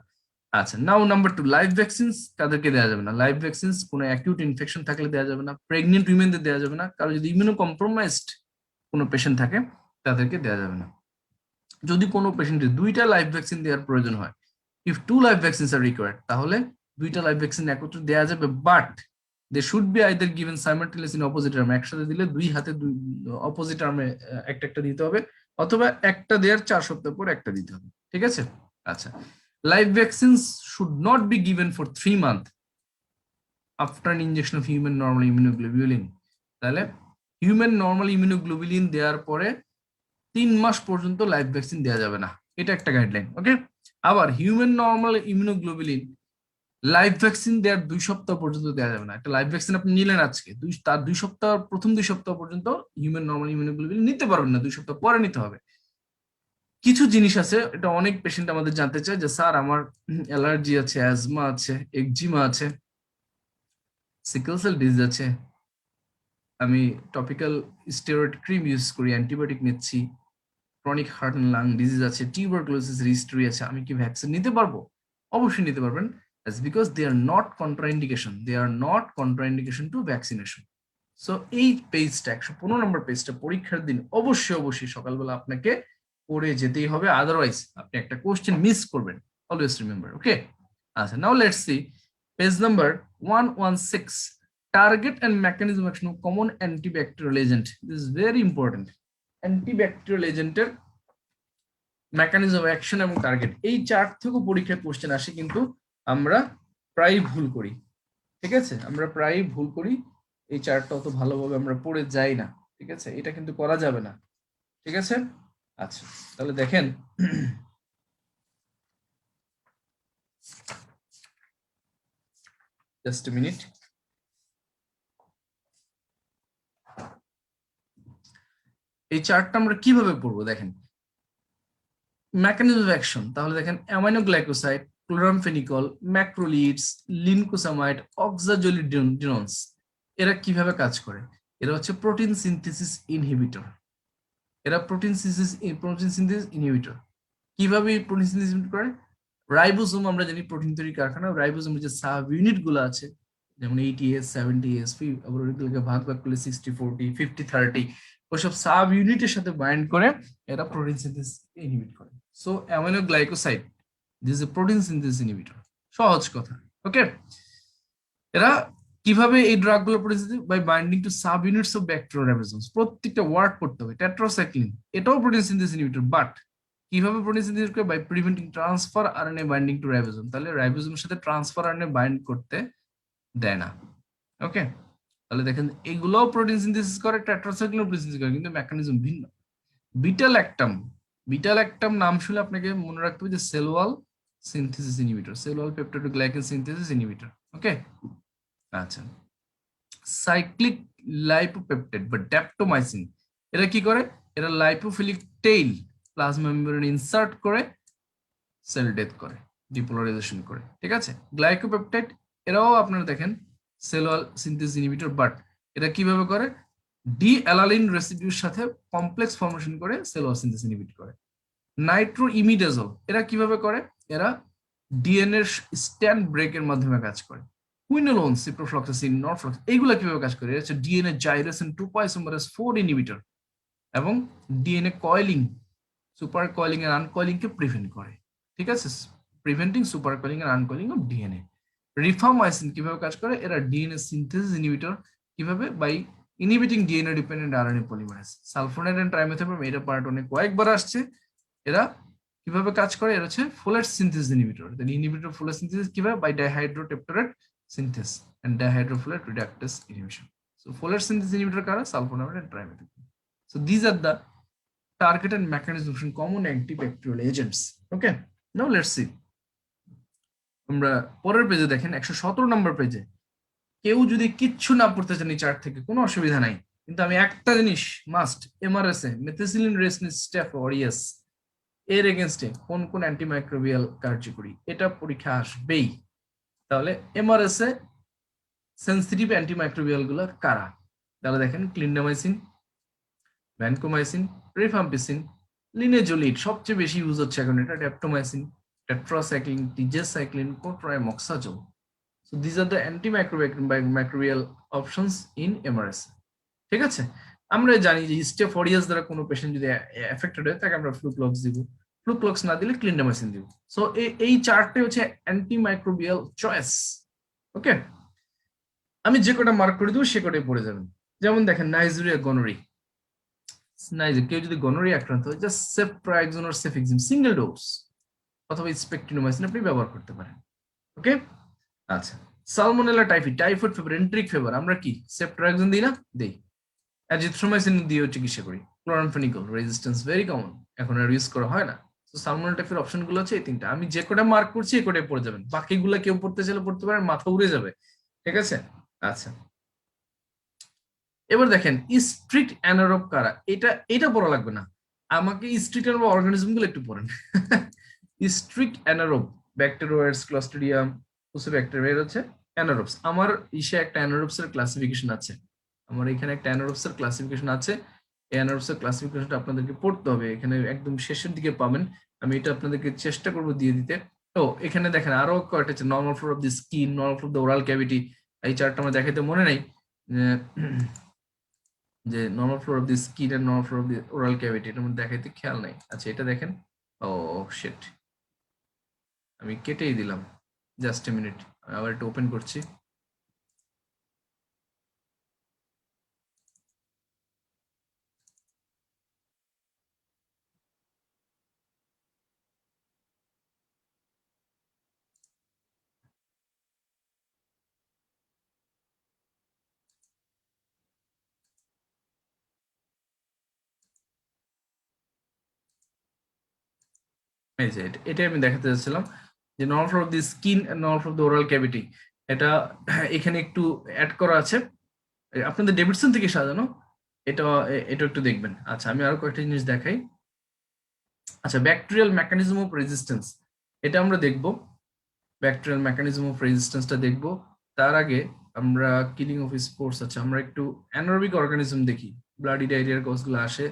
আচ্ছা, নাও নাম্বার 2, লাইভ ভ্যাকসিনস কাদেরকে দেওয়া যাবে না? লাইভ ভ্যাকসিনস কোনো অ্যাকিউট ইনফেকশন থাকলে দেওয়া যাবে না, প্রেগনেন্ট উইমেনদের দেওয়া যাবে না, কারো যদি ইমিউনো কম্প্রোমাইজড কোনো পেশেন্ট থাকে তাদেরকে দেওয়া যাবে না। যদি কোনো পেশেন্টের 2টা লাইভ ভ্যাকসিন দেওয়ার প্রয়োজন হয়, if 2 live vaccines are required, তাহলে 2টা লাইভ ভ্যাকসিন একত্রে দেওয়া যাবে, but they should be either given simultaneously in opposite আর্মে। একসাথে দিলে দুই হাতে অপোজিট আর্মে একটা একটা দিতে হবে, অথবা একটা দেওয়ার 4 সপ্তাহ পর একটা দিতে হবে, ঠিক আছে। আচ্ছা, live vaccines should not be given for 3 month after an injection of human normal immunoglobulin। তাহলে হিউম্যান নর্মাল ইমিউনোগ্লোবুলিন দেওয়ার পরে 3 মাস পর্যন্ত লাইভ ভ্যাকসিন দেওয়া যাবে না, এটা একটা গাইডলাইন, ওকে। আবার human normal immunoglobulin live vaccine দেওয়ার 2 সপ্তাহ পর্যন্ত দেওয়া যাবে না। একটা লাইভ ভ্যাকসিন আপনি নিলেন আজকে, তার 2 সপ্তাহ, প্রথম 2 সপ্তাহ পর্যন্ত হিউম্যান নর্মাল ইমিউনোগ্লোবুলিন নিতে পারবেন না, 2 সপ্তাহ পরে নিতে হবে। কিছু জিনিস আছে, এটা অনেক পেশেন্ট আমাদের জানতে চায় যে স্যার আমার অ্যালার্জি আছে, অ্যাজমা আছে, একজিমা আছে, সিকেল সেল ডিজিজ আছে, আমি টপিক্যাল স্টেরয়েড ক্রিম ইউজ করি, অ্যান্টিবায়োটিক নিচ্ছি, chronic heart and lung disease আছে, টিউবারকুলোসিস হিস্ট্রি আছে, আমি কি ভ্যাকসিন নিতে পারবো? অবশ্যই নিতে পারবেন, as because they are not contraindication, they are not contraindication to vaccination. So এই পেজটা 115 নম্বর পেজটা পরীক্ষার দিন অবশ্যই অবশ্যই সকালবেলা আপনাকে পড়ে যেতেই হবে, আদারওয়াইজ আপনি একটা কোশ্চেন মিস করবেন, অলওয়েজ রিমেম্বার, ওকে। আচ্ছা, now let's see page number 116, target and mechanism of action of common antibacterial agent. This is very important. Antibacterial agent এর মেকানিজম অফ অ্যাকশন এবং টার্গেট, এই চার্ট থেকে পরীক্ষায় কোশ্চেন আসে, কিন্তু আমরা প্রায় ভুল করি, ঠিক আছে, আমরা প্রায় ভুল করি, এই চার্টটা অত ভালোভাবে আমরা পড়ে যাই না, ঠিক আছে, এটা কিন্তু করা যাবে না, ঠিক আছে। আচ্ছা, তাহলে দেখেন জাস্ট এ মিনিট, এই চার্টটা আমরা কিভাবে পড়বো দেখেন। মেকানিজম অফ অ্যাকশন, তাহলে দেখেন অ্যামাইনো গ্লাইকোসাইড, ক্লোরামফেনিকল, ম্যাক্রোলিডস, লিনকোসামাইড, অক্সাজোলিডিনস, এরা কিভাবে কাজ করে? এরা হচ্ছে প্রোটিন সিনথেসিস ইনহিবিটর, এরা প্রোটিন সিনথেসিস ইনহিবিটর। কিভাবে প্রোটিন সিনথেসিস করে? রাইবোসোম, আমরা জানি প্রোটিন তৈরি কারখানা, রাইবোসোমের যে সাব ইউনিট গুলো আছে, যেমন 80S, 70S, আবার ওইগুলোকে ভাগ ভাগ করলে 60-40, 50-30, ওইসব সাব ইউনিটের সাথে বাইন্ড করে এরা প্রোটিন সিনথেসিস ইনহিবিট করে। So amino glycoside, this is a protein synthesis inhibitor, সহজ কথা, ওকে। এরা কিভাবে এই ড্রাগ গুলো protein by binding to sub units of bacteria ribosomes, প্রত্যেকটা ওয়ার্ড পড়তে হবে, টেট্রাসাইক্লিন এটাও প্রোটিন সিনথেসিস ইনহিবিটর, বাট কিভাবে প্রোটিন সিনথেসিস করে? By preventing transfer RNA binding to ribosome, তাহলে রাইবোসোমের সাথে ট্রান্সফার আরএনএ বাইন্ড করতে দেয় না, ওকে। তাহলে দেখেন এগুলোও প্রোটিন সিনথেসিস করে, টেট্রাসাইক্লিন প্রোটিন সিনথেসিস করে, কিন্তু মেকানিজম ভিন্ন। বিটা-ল্যাকটাম নাম শুনে আপনাকে মনে রাখতে হবে যে cell wall synthesis inhibitor, cell wall peptidoglycan synthesis inhibitor, okay. আচ্ছা, সাইক্লিক লাইপোপেপটাইড বা ড্যাপটোমাইসিন, এরা কি করে? এরা লাইপোফিলিক টেইল প্লাজমা মেমব্রেনে ইনসার্ট করে সেল ডেথ করে, ডিপোলারাইজেশন করে, ঠিক আছে। গ্লাইকোপেপটাইড এরাও আপনারা দেখেন cell wall synthesis inhibitor, but এরা কিভাবে করে? ডি অ্যালানিন রেসিডিউর সাথে কমপ্লেক্স ফর্মেশন করে সেল ওয়াল সিনথেসিস ইনহিবিট করে। নাইট্রো ইমিডাজল এরা কিভাবে করে? এরা ডিএনএ স্ট্যান্ড ব্রেকের মাধ্যমে কাজ করে। কুইনোলোন, সিপ্রোফ্লক্সাসিন, নরফ্লক্স, এইগুলা কিভাবে কাজ করে? এটা হচ্ছে ডিএনএ জাইরেশন 2'4 ইনহিবিটর এবং DNA coiling, super coiling and uncoiling কে প্রিভেন্ট করে, ঠিক আছে, preventing super coiling and uncoiling of DNA. Rifamycin কিভাবে কাজ করে, এরা ডিএনএ সিনথেসিস ইনহিবিটর কিভাবে, by inhibiting DNA dependent RNA polymerase. Sulphonamide and trimethoprim এটা পার্ট অনেক কয়েকবার আসছে। এরা কিভাবে কাজ করে, এরা হচ্ছে folate synthesis inhibitor. Then inhibitor folate synthesis কিভাবে, by dihydropteroate synthase and dihydrofolate reductase inhibition. So folate synthesis inhibitor কারা, sulphonamide and trimethoprim. So this are the targeted mechanism of common antibacterial agents. Okay, now let's see. আমরা পরের পেজে দেখেন 117 নম্বর পেজে, কেউ যদি কিচ্ছু না পড়তে চান এই চার্ট থেকে কোনো অসুবিধা নাই, কিন্তু আমি একটা জিনিস must, MRSA methicillin residency step aureus এর এগেইনস্টে কোন কোন অ্যান্টিমাইক্রোবিয়াল কার্যকরী, এটা পরীক্ষা আসবেই। তাহলে এমআরএসএ সেনসিটিভ অ্যান্টিমাইক্রোবিয়াল গুলো কারা, তাহলে দেখেন ক্লিন্ডামাইসিন, ভ্যানকোমাইসিন, রিফাম্পিসিন, লিনেজোলিড সবচেয়ে বেশি ইউজ হচ্ছে এখন, এটা daptomycin, tetracycline, tigecycline, cotrimoxazole. So this are the antimicrobial options in MRS. ঠিক আছে, আমরা জানি যে স্টেপ অরিয়াস দ্বারা কোনো পেশেন্ট যদি এফেক্টেড হয় তাকে আমরা ফ্লুক্লক্স দিব, ফ্লুক্লক্স না দিলে ক্লিন্ডামাইসিন দিব। সো এই চারটে হচ্ছে অ্যান্টিমাইক্রোবিয়াল চয়েস। ওকে, আমি যে কটা মার্ক করে দেবো সে কটাই পড়ে যাবেন। যেমন দেখেন নাইজেরিয়া গনোরি, কেউ যদি গনোরিয়া আক্রান্ত হয় just ceftriaxone or cefixime single dose অথবা স্পেকটিনোমাইসিন আপনি ব্যবহার করতে পারেন। ওকে, আচ্ছা salmonella typhi, typhoid fever, enteric fever, আমরা কি সেফট্রাইক্সন দিই না, দেই। অ্যাজিথ্রোমাইসিন দিয়েও চিকিৎসা করি। ক্লোরামফেনিকল রেজিস্ট্যান্স ভেরি কমন, এখন আর ইউজ করা হয় না। তো সালমোনেলা টাইফের অপশনগুলো হচ্ছে এই তিনটা, আমি যে কটা মার্ক করছি এই কটাই পড়ে যাবেন, বাকিগুলো কেউ পড়তে চাইলে পড়তে পারেন, মাথা উড়ে যাবে। ঠিক আছে, আচ্ছা এবার দেখেন স্ট্রিক্ট অ্যানারোব কারা, এটা পড়া লাগবে না, আমাকে স্ট্রিক্ট অ্যানারোব অর্গানিজম গুলো একটু পড়েন। স্ট্রিক্ট অ্যানারোব ব্যাকটেরিয়াস, ক্লস্ট্রিডিয়াম, কুসিব্যাকটেরিয়া, এর হচ্ছে অ্যানারোবস। আমার ইসে একটা অ্যানারোবস এর ক্লাসিফিকেশন আছে, আমার এখানে একটা অ্যানারোবস এর ক্লাসিফিকেশন আছে। এই অ্যানারোবস এর ক্লাসিফিকেশনটা আপনাদেরকে পড়তে হবে, এখানে একদম শেষের দিকে পাবেন, আমি এটা আপনাদেরকে চেষ্টা করব দিয়ে দিতে। তো এখানে দেখেন আরো কয়টা আছে, normal flora of the skin, normal flora of the oral cavity, এই চারটা আমার দেখাইতে মনে নাই যে normal flora of the skin and normal flora of the oral cavity, এটার মধ্যে দেখাইতে খেয়াল নাই। আচ্ছা এটা দেখেন, ও শিট, আমি কেটেই দিলাম, জাস্ট এ মিনিট, আবার এটা ওপেন করছি। এই যে এটাই আমি দেখাতে চাচ্ছিলাম যে normal flora of the skin and normal flora of the oral cavity, এটা এখানে একটু অ্যাড করা আছে, আপনাদের ডেভিডসন থেকে সাজানো, এটা এটা একটু দেখবেন। আচ্ছা আমি আরো কয়েকটা জিনিস দেখাই। আচ্ছা ব্যাকটেরিয়াল মেকানিজম অফ রেজিস্ট্যান্স, এটা আমরা দেখব, ব্যাকটেরিয়াল মেকানিজম অফ রেজিস্ট্যান্সটা দেখব। তার আগে আমরা কিলিং অফ স্পোর্স, আচ্ছা আমরা একটু অ্যানারোবিক অর্গানিজম দেখি, ব্লাডি ডায়রিয়ার কজগুলো আসে।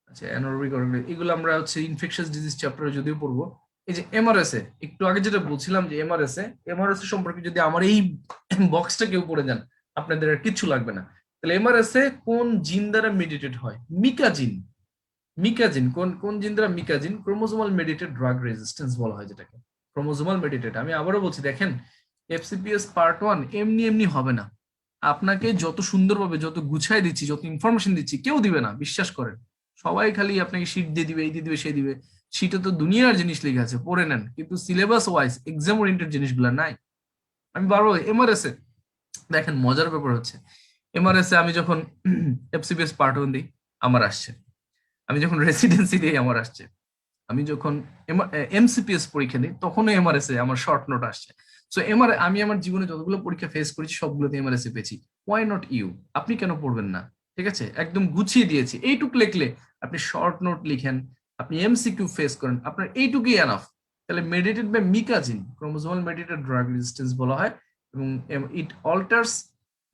আচ্ছা অ্যানারোবিক অর্গানিজম এগুলো আমরা হচ্ছে ইনফেকশাস ডিজিজ চ্যাপ্টারে যদিও পড়বো। এই যে এমআরএসএ, একটু আগে যেটা বলছিলাম যে এমআরএসএ সম্পর্কে যদি আমার এই বক্সটা কেউ পড়ে যান আপনাদের আর কিচ্ছু লাগবে না। তাহলে এমআরএসএ কোন জিন দ্বারা মেডিটেট হয়, মিকাজিন। মিকাজিন কোন কোন জিন দ্বারা, মিকাজিন ক্রোমোজোমাল মেডিটেড ড্রাগ রেজিস্ট্যান্স বলা হয় যেটাকে, ক্রোমোজোমাল মেডিটেড। আমি আবারও বলছি দেখেন এফসিপিএস পার্ট 1 এমনি এমনি হবে না, আপনাকে যত সুন্দরভাবে যত গুছাই দিচ্ছি, যত ইনফরমেশন দিচ্ছি কেউ দিবে না, বিশ্বাস করেন। সবাই খালি আপনাকে শীট দিয়ে দিবে, এই দিয়ে দিবে, সেই দিবে। শীটে তো দুনিয়ার জিনিস লেগে আছে, পড়ে নেন, কিন্তু সিলেবাস ওয়াইজ এক্সাম ওরিয়েন্টেড জিনিসগুলো নাই। আমি বারবার এমআরএসএ দেখেন মজার ব্যাপার হচ্ছে, এমআরএসএ আমি যখন এফসিপিএস পার্ট 1 দিই আমার আসছে, আমি যখন রেসিডেন্সি দিই আমার আসছে, আমি যখন এমসিপিএস পরীক্ষা দিই তখনও এমআরএসএ আমার শর্ট নোট আসছে। সো আমি আমার জীবনে যতগুলো পরীক্ষা ফেস করেছি সবগুলোতে এমআরএসএ পেয়েছি। ওয়াই নট ইউ, আপনি কেন পড়বেন না? ঠিক আছে, একদম গুছিয়ে দিয়েছি, এইটুক লিখলে আপনি শর্ট নোট লিখেন, আপনি এমসিকিউ ফেস করেন, আপনার এইটুকুই এনাফ। তাহলে মেডিটেড বাই মিকাজিন, ক্রোমোজোমাল মেডিটেড ড্রাগ রেজিস্ট্যান্স বলা হয়, এবং ইট অল্টারস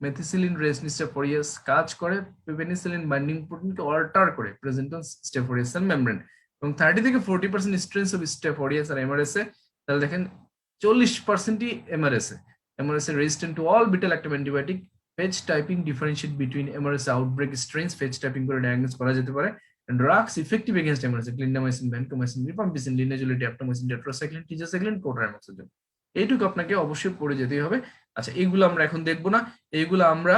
মেথিসিলিন রেসনিস্টেফোরিয়াস, কাজ করে পেনিসিলিন বাইন্ডিং প্রোটিনকে অল্টার করে present on staph aureus cell membrane, এবং 30 থেকে 40% strength of staph aureus are MRSA. তাহলে দেখেন 40%ই MRSA resistant to all beta lactam antibiotic. Phage typing differentiate between MRSA outbreak strains, phage typing করে ডায়াগনোস করা যেতে পারে। Drugs effective against MRSA, clindamycin, vancomycin, rifampicin, লিনেজোলিড, ডেপ্টোমাইসিন, tetracycline, টিজাসাইক্লিন, কোট্রাইমক্সাজোল। এইটুকু আপনাকে অবশ্যই পড়ে যেতেই হবে। আচ্ছা, এইগুলো আমরা এখন দেখবো না, এইগুলো আমরা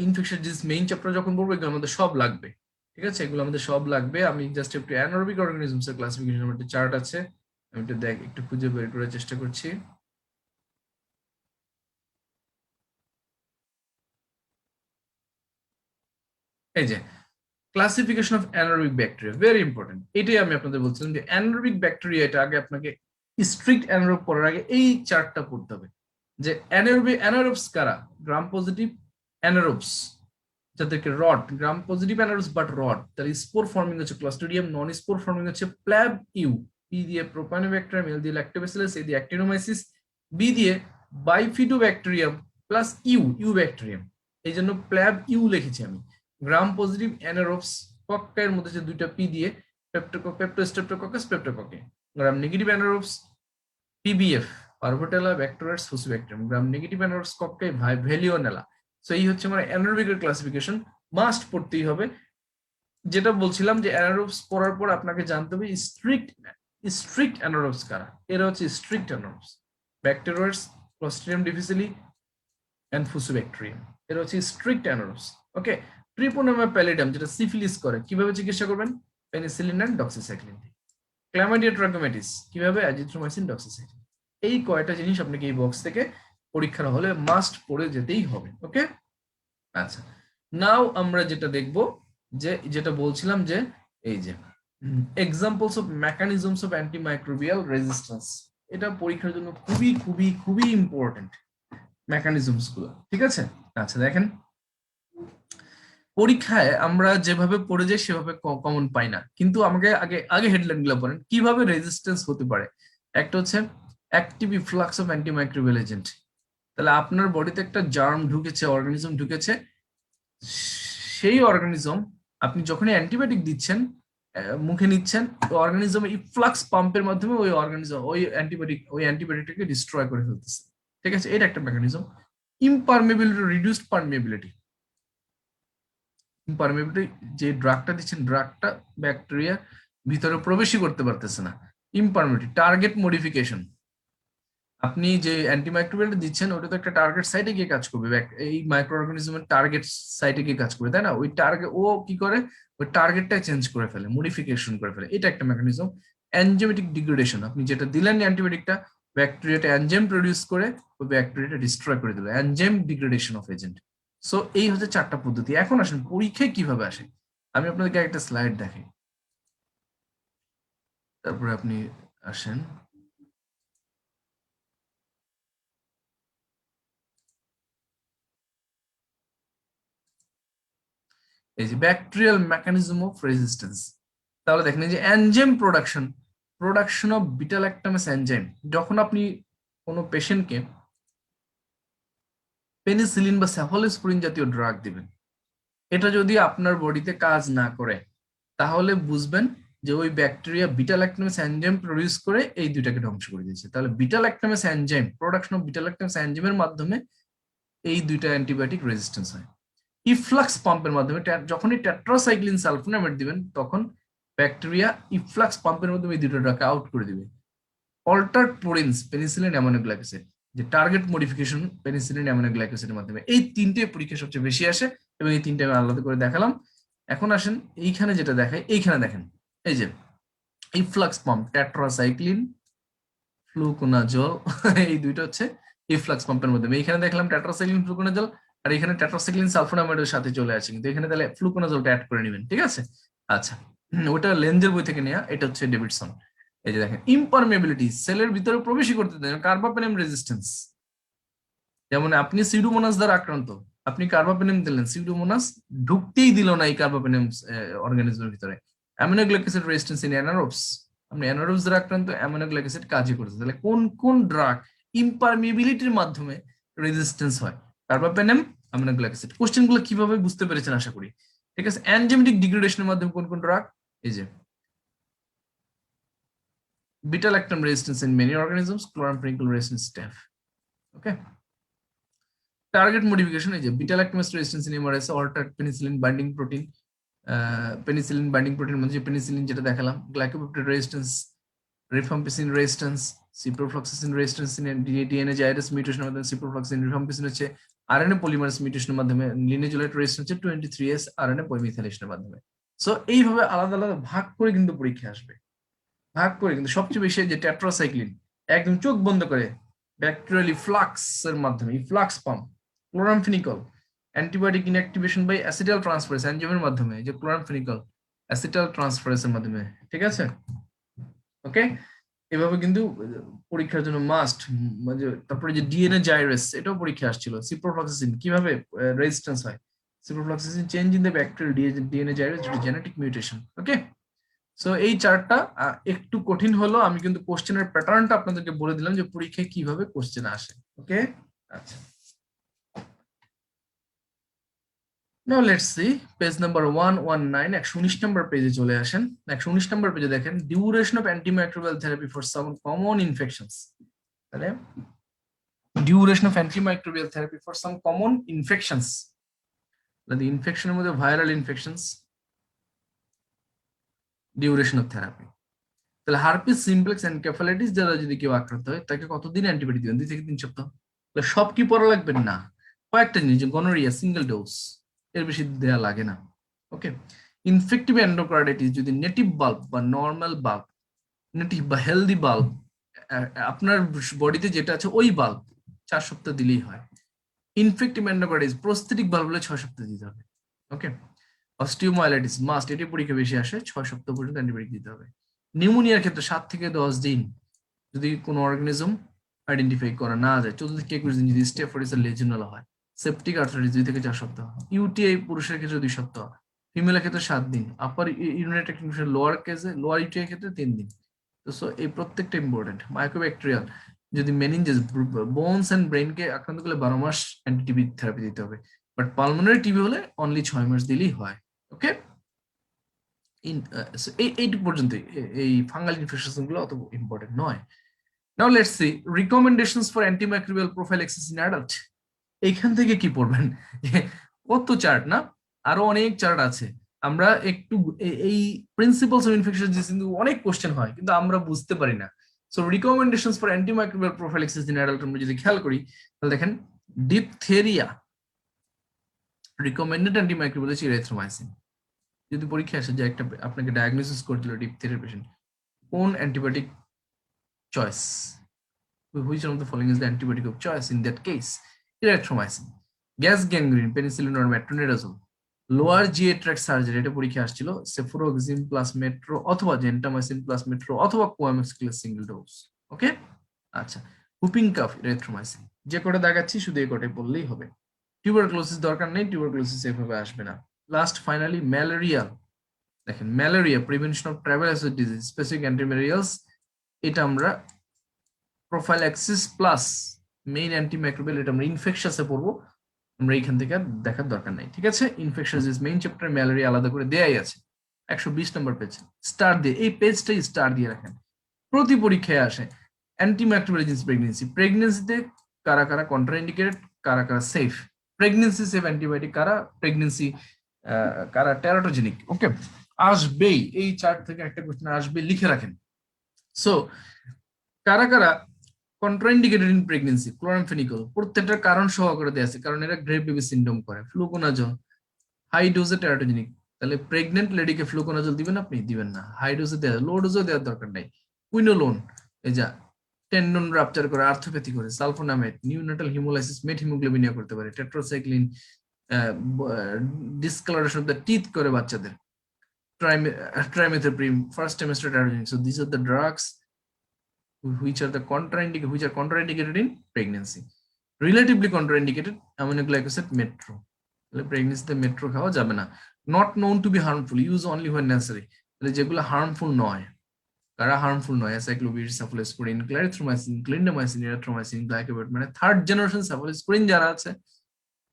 ইনফেকশন ডিজিজ মেইন চ্যাপ্টার যখন পড়বো এগুলো আমাদের সব লাগবে। ঠিক আছে, এগুলো আমাদের সব লাগবে। আমি জাস্ট একটু অ্যানারোবিক অর্গানিজমস এর ক্লাসিফিকেশন একটা চার্ট আছে, আমি একটু একটু খুঁজে বের করার চেষ্টা করছি। এই যে classification of anaerobic bacteria, very important. এটাই আমি আপনাদের বলছিলাম যে অ্যানারোবিক ব্যাকটেরিয়া, এটা আগে আপনাকে স্ট্রিক্ট অ্যানারোব পড়ার আগে এই চার্টটা পড়তে হবে যে অ্যানারোবস কারা। গ্রাম পজিটিভ অ্যানারোবস, যাদেরকে rod, gram positive anaerobes but rod, তার স্পোর ফর্মিং হচ্ছে ক্লস্ট্রিডিয়াম, নন স্পোর ফর্মিং হচ্ছে প্ল্যাব ইউ, পি দিয়ে প্রোপানোব্যাকটেরিয়াম, এল দিয়ে ল্যাক্টোব্যাসিলাস, এ দিয়ে অ্যাক্টিনোমাইসিস, বি দিয়ে বাইফিডোব্যাকটেরিয়াম প্লাস ইউ ব্যাকটেরিয়াম, এই জন্য প্ল্যাব ইউ লিখেছি আমি। গ্রাম পজিটিভ অ্যানারোবস কক্কায়ের মধ্যে যে দুইটা পি দিয়ে পেপ্টোস্ট্রেপ্টোককাস পেপ্টোককে। Gram negative anaerobes PBF, prevotella bacteroides fusobacterium, gram negative anaerobes cocci veillonella. So এই হচ্ছে মানে অ্যানারোবিকের ক্লাসিফিকেশন, মাস্ট পড়তেই হবে। যেটা বলছিলাম যে অ্যানারোবস পড়ার পর আপনাকে জানতে হবে স্ট্রিক্ট অ্যানারোবস কারা। এরা হচ্ছে strict anaerobes, bacteroides, clostridium difficile and fusobacterium, এরা হচ্ছে strict anaerobes. Okay, treponema pallidum যেটা সিফিলিস করে, কিভাবে চিকিৎসা করবেন? Penicillin and doxycycline. Chlamydia trachomatis কিভাবে? Azithromycin doxycycline. এই কয়টা জিনিস আপনাকে এই বক্স থেকে পরীক্ষার হলে মাস্ট পড়ে যেতেই হবে। ওকে, আচ্ছা, নাও আমরা যেটা দেখব, যে যেটা বলছিলাম যে এই যে examples of mechanisms of antimicrobial resistance, এটা পরীক্ষার জন্য খুবই খুবই খুবই ইম্পর্টেন্ট মেকানিজমস গুলো। ঠিক আছে, আচ্ছা দেখেন, পরীক্ষায় আমরা যেভাবে পড়ে যাই সেভাবে কমন পাই না, কিন্তু আমাকে আগে আগে হেডলাইন গুলো পড়েন কিভাবে রেজিস্ট্যান্স হতে পারে। একটা হচ্ছে active efflux of antimicrobial agent, তাহলে আপনার বডিতে একটা জার্ম ঢুকেছে, অর্গানিজম ঢুকেছে, সেই অর্গানিজম আপনি যখনই অ্যান্টিবায়োটিক দিচ্ছেন, মুখে নিচ্ছেন, অর্গানিজম ইফ্লাক্স পাম্পের মাধ্যমে ওই অ্যান্টিবায়োটিকটাকে ডিস্ট্রয় করে ফেলতেছে। ঠিক আছে, এটা একটা মেকানিজম। ইমপারমেবিলিটি, রিডিউসড পারমিয়াবিলিটি, ইমপারমেবিলিটি, যে ড্রাগটা দিচ্ছেন ড্রাগটা ব্যাকটেরিয়া ভিতরে প্রবেশই করতে পারতেছে না। ইমপারমেবিলিটি, টার্গেট মডিফিকেশন, আপনি যে অ্যান্টিমাইক্রোবিয়ালটা দিচ্ছেন ওটা তো একটা টার্গেট সাইটে গিয়ে কাজ করবে, এই মাইক্রো অর্গানিজমের টার্গেট সাইটে গিয়ে কাজ করবে, তাই না? ওই টার্গেট ও কি করে, ওই টার্গেটটা চেঞ্জ করে ফেলে, মডিফিকেশন করে ফেলে, এটা একটা মেকানিজম। এনজাইমেটিক ডিগ্রেডেশন, আপনি যেটা দিলেন অ্যান্টিবায়োটিকটা, ব্যাকটেরিয়াটা এনজাইম প্রডিউস করে ওই ব্যাকটেরিয়াটা ডিস্ট্রয় করে দিল, enzyme degradation of agent. So এই হচ্ছে চারটা পদ্ধতি। এখন আসেন পরীক্ষায় কিভাবে আসে, আমি আপনাদেরকে একটা স্লাইড দেখাই, তারপরে আপনি আসেন। এই যে ব্যাকটেরিয়াল মেকানিজম অফ রেজিস্ট্যান্স, তাহলে দেখেন এই যে enzyme production of beta lactamase enzyme, যখন আপনি কোনো পেশেন্টকে পেনিসিলিন বা সেফালোস্পোরিন জাতীয় ড্রাগ দিবেন, এটা যদি আপনার বডিতে কাজ না করে তাহলে বুঝবেন যে ওই bacteria beta lactamase enzyme produce করে এই দুইটাকে ধ্বংস করে দিয়েছে। তাহলে beta lactamase enzyme, production of beta lactamase এনজাইমের মাধ্যমে এই দুইটা অ্যান্টিবায়োটিক রেজিস্ট্যান্স হয়। ইফ্লাক্স পাম্পের মাধ্যমে, যখনই টেট্রাসাইক্লিন সালফোনামেট দিবেন তখন ব্যাকটেরিয়া ইফ্লাক্স পাম্পের মাধ্যমে এই দুটো ড্রাগকে আউট করে দিবে। অল্টার্ড পোরিনস, পেনিসিলিন অ্যামোনোগ্লাইক অ্যাসিড, যে টার্গেট মডিফিকেশন পেনিসিলিন অ্যামোনোগ্লাইক অ্যাসিডের মাধ্যমে, এই তিনটে পরীক্ষা সবচেয়ে বেশি আসে এবং এই তিনটে আমি আলাদা করে দেখালাম। এখন আসেন এইখানে যেটা দেখায়, এইখানে দেখেন এই যে ইফ্লাক্স পাম্প, টেট্রাসাইক্লিন, ফ্লুকোনাজল, এই দুইটা হচ্ছে ইফ্লাক্স পাম্পের মাধ্যমে। এইখানে দেখলাম টেট্রাসাইক্লিন ফ্লুকোনাজল, আর এখানে টেট্রাসাইক্লিন সালফোনামাইডের সাথে চলে আসে, কিন্তু এখানে তাহলে ফ্লুকোনাজলটা অ্যাড করে নেবেন। ঠিক আছে, আচ্ছা, ওটা লেন্জের বই থেকে নেওয়া, এটা হচ্ছে ডেভিডসন। এই যে দেখেন ইমপারমেবিলিটি, সেলের ভিতরে প্রবেশই করতে দেয় না, কার্বাপেনেম রেজিস্ট্যান্স, যেমন আপনি সিউডোমোনাস দ্বারা আক্রান্ত, আপনি কার্বাপেনেম দিলেন, সিউডোমোনাস ঢুকতেই দিল না এই কার্বাপেনেম অর্গানিজমের ভিতরে। অ্যামিনোগ্লাইক অ্যাসিড রেজিস্ট্যান্স ইন অ্যানারোবস, আপনি অ্যানারোবস দ্বারা আক্রান্ত, অ্যামিনোগ্লাইক অ্যাসিড কাজই করছে। তাহলে কোন কোন ড্রাগ ইমপারমেবিলিটির মাধ্যমে রেজিস্ট্যান্স হয়? Carbapenem, অ্যামিনোগ্লাইক acid. কোশ্চেন গুলো কিভাবে বুঝতে পেরেছেন আশা করি। ঠিক আছে, এনজাইমেটিক ডিগ্রেডেশনের মাধ্যমে কোন কোন ড্রাগ? এই যে beta lactam resistance in many organisms, chloramphenicol resistance staph. Okay, target modification, এই যে beta lactamase resistance in MRS, altered penicillin binding protein, penicillin binding protein মানে যে পেনিসিলিন যেটা দেখালাম, glycopeptide resistance rifampicin resistance, ciprofloxacin resistance DNA gyrase মিউটেশনের মাধ্যমে, ciprofloxacin rifampicin হচ্ছে RNA polymerase মিউটেশনের মাধ্যমে, লিনেজুলাইট রেজিস্ট্যান্স হচ্ছে 23S আরএনএ পলিমিথাইলেশনের মাধ্যমে। সো এইভাবে আলাদা আলাদা ভাগ করে কিন্তু পরীক্ষা আসবে, ভাগ করে। কিন্তু সবচেয়ে বেশি যে টেট্রাসাইক্লিন একদম চোখ বন্ধ করে ব্যাকটেরিয়াল ইফ্লাক্স এর মাধ্যমে, efflux pump, chloramphenicol antibiotic inactivation by acetyl transferase এনজাইমের মাধ্যমে, যে ক্লোরামফেনিকল অ্যাসিটাল ট্রান্সফারেজের মাধ্যমে, ঠিক আছে? ওকে, এভাবে কিন্তু পরীক্ষার জন্য মাস্ট। তারপরে যে ডিএনএ জাইরাস, এটাও পরীক্ষা আসছিল। সিপ্রোফ্লক্সাসিন কিভাবে রেজিস্ট্যান্স হয়, ciprofloxacin change in the bacterial DNA gyrase due to genetic mutation. Okay, so এই চার্টটা একটু কঠিন হলো, আমি কিন্তু কোশ্চেনের প্যাটার্নটা আপনাদেরকে বলে দিলাম যে পরীক্ষায় কিভাবে কোশ্চেন আসে। ওকে, আচ্ছা, now let's see page number 119, 119 নম্বর পেজে চলে আসেন। 119 নম্বর পেজে দেখেন duration of antimicrobial therapy for some common infections. তাহলে duration of antimicrobial therapy for some common infections, তাহলে ইনফেকশনের মধ্যে viral infections, duration of therapy. তাহলে হার্পিস সিমপ্লেক্স এনকেফালাইটিস যারা যদি কেউ আক্রান্ত হয় তাকে কতদিন অ্যান্টিবায়োটিক দিবেন? 2 থেকে 3 সপ্তাহ। তাহলে সব কি পড়া লাগবে না, কয়েকটা জিনিস, গনোরিয়া সিঙ্গেল ডোজ, এর বেশি দেয়া লাগে না। ওকে, ইনফেক্টিভ এন্ডোকার্ডাইটিস যদি নেটিভ বাল্ব বা নর্মাল বাল্ব, নেটিভ বা হেলদি বাল্ব, আপনার বডিতে যেটা আছে ওই বাল্ব 4 সপ্তাহ দিলেই হয়। ইনফেক্টিভ এন্ডোকার্ডাইটিস প্রস্থেটিক বাল্ব হলে 6 সপ্তাহ দিতে হবে। ওকে, অস্টিওমাইলাইটিস মাস্ট, এটি পরীক্ষা বেশি আসে, 6 সপ্তাহ পর্যন্ত অ্যান্টিবায়োটিক দিতে হবে। নিউমোনিয়ার ক্ষেত্রে 7 থেকে 10 দিন, যদি কোনো অর্গানিজম আইডেন্টিফাই করা না যায়। 14 থেকে 21 দিন যদি স্টেফোরিস আর লেজিওনেলা হয়। সেপটিক আর্থারাইটিস 2 থেকে 4 সপ্তাহ। ইউটিআই পুরুষের ক্ষেত্রে 2 সপ্তাহ, ফিমেলের ক্ষেত্রে 7 দিন। আপার ইউরিনারি ট্র্যাক্ট ইনফেকশন লোয়ার কেসে, লোয়ার ইউটিআই ক্ষেত্রে 3 দিন। তো সো এই প্রত্যেকটা ইম্পর্টেন্ট। মাইক্রোব্যাকটেরিয়াল যদি মেনিনজেস, বোনস এন্ড ব্রেনকে আক্রান্ত করলে 12 মাস অ্যান্টিটিবি থেরাপি দিতে হবে। বাট পালমোনারি টিবি হলে অনলি 6 মাস দিলেই হয়। ওকে, এইটুকু পর্যন্ত। এই ফাঙ্গাল ইনফেকশন গুলো অত ইম্পর্টেন্ট নয়। নাও let's C recommendations for antimicrobial prophylaxis in adult. এইখান থেকে কি পড়বেন? কত চার্ট না, আরো অনেক চার্ট আছে। আমরা একটু এই প্রিন্সিপালস অফ ইনফেকশন কিন্তু অনেক কোশ্চেন হয় কিন্তু আমরা বুঝতে পারি না। So recommendations for antimicrobial prophylaxis in adult আমরা যদি খেয়াল করি তাহলে দেখেন ডিপথেরিয়া রিকমেন্ডেড অ্যান্টিমাইক্রোবিয়াল হচ্ছে এরিথ্রোমাইসিন। যদি পরীক্ষা আসে যে একটা আপনাকে ডায়াগনোসিস করে দিল ডিপথেরিয়া পেশেন্ট, কোন antibiotic choice, which one of the following is the antibiotic of choice in that case? Erythromycin. Gas gangrene, penicillin or metronidazole. Lower GA tract surgery, এটা পরীক্ষা আসছিল, cefuroxime plus metro অথবা gentamicin plus metro অথবা coamex single dose. ওকে, আচ্ছা, whooping cough erythromycin, যে কোটা দেখাচ্ছি শুধু এই কোটাই বললেই হবে। টিউবারকুলোসিস দরকার নেই, টিউবারকুলোসিস এভাবে আসবে না। লাস্ট ফাইনালি ম্যালেরিয়া, দেখেন malaria prevention of travel associated disease specific antimalarials, এটা আমরা প্রোফাইল্যাক্সিস প্লাস মেইন অ্যান্টিমাইক্রোবিয়াল, এটা আমরা ইনফেকশাসে পড়বো, আমরা এইখান থেকে দেখার দরকার নাই। ঠিক আছে, infectious is main chapter, malaria আলাদা করে দেয়াই আছে। 120 নম্বর পেজ, স্টার দিয়ে এই পেজটাই স্টার দিয়ে রাখেন, প্রতি পরীক্ষায় আসে। অ্যান্টিমাইক্রোবিয়াল এজেন্টস প্রেগনেন্সি, প্রেগনেন্সিতে কারা কারা কন্ট্রাইন্ডিকেটেড, কারা কারা সেফ, প্রেগনেন্সি সেফ অ্যান্টিবায়োটিক কারা, প্রেগনেন্সি কারা টেরাটোজেনিক। ওকে, আসবেই, এই চার্ট থেকে একটা কোশ্চেন আসবে, লিখে রাখেন। সো কারা কারা কন্ট্রাইন্ডিকেটেড ইন প্রেগনেন্সি, ক্লোরামফেনিকল প্রত্যেকটার কারণ সহকারে দেয়া আছে, কারণ এরা গ্রেভ বেবি সিনড্রোম করে। ফ্লুকোনাজল হাই ডোজে টেরাটোজেনিক, তাহলে প্রেগনেন্ট লেডিকে ফ্লুকোনাজল দিবেন আপনি? দিবেন না, হাই ডোজে দেয়া, লো ডোজে দেওয়ার দরকার নাই। কুইনোলোন, এই যা টেন্ডন রাপচার করে, আর্থোপ্যাথি করে। সালফোনামেট নিউনাটাল হিমোলাইসিস, মেট হিমোগ্লোবিনিয়া করতে পারে। Tetracycline discolouration of the teeth করে বাচ্চাদের। Trimethoprim first trimester teratogenic. So this are the drugs which are contraindicated in pregnancy. Relatively contraindicated amino glycoside metro, তাহলে প্রেগন্যান্সিতে মেট্রো খাওয়া যাবে না। Not known to be harmful, use only when necessary, তাহলে যেগুলো harmful নয়, কারা হার্মফুল নয়, acyclovir, সাফলোস্পোরিন, clarithromycin, clindamycin, erythromycin, গ্লাইকোভেট, মানে থার্ড জেনারেশন সাফলোস্পোরিন যারা আছে,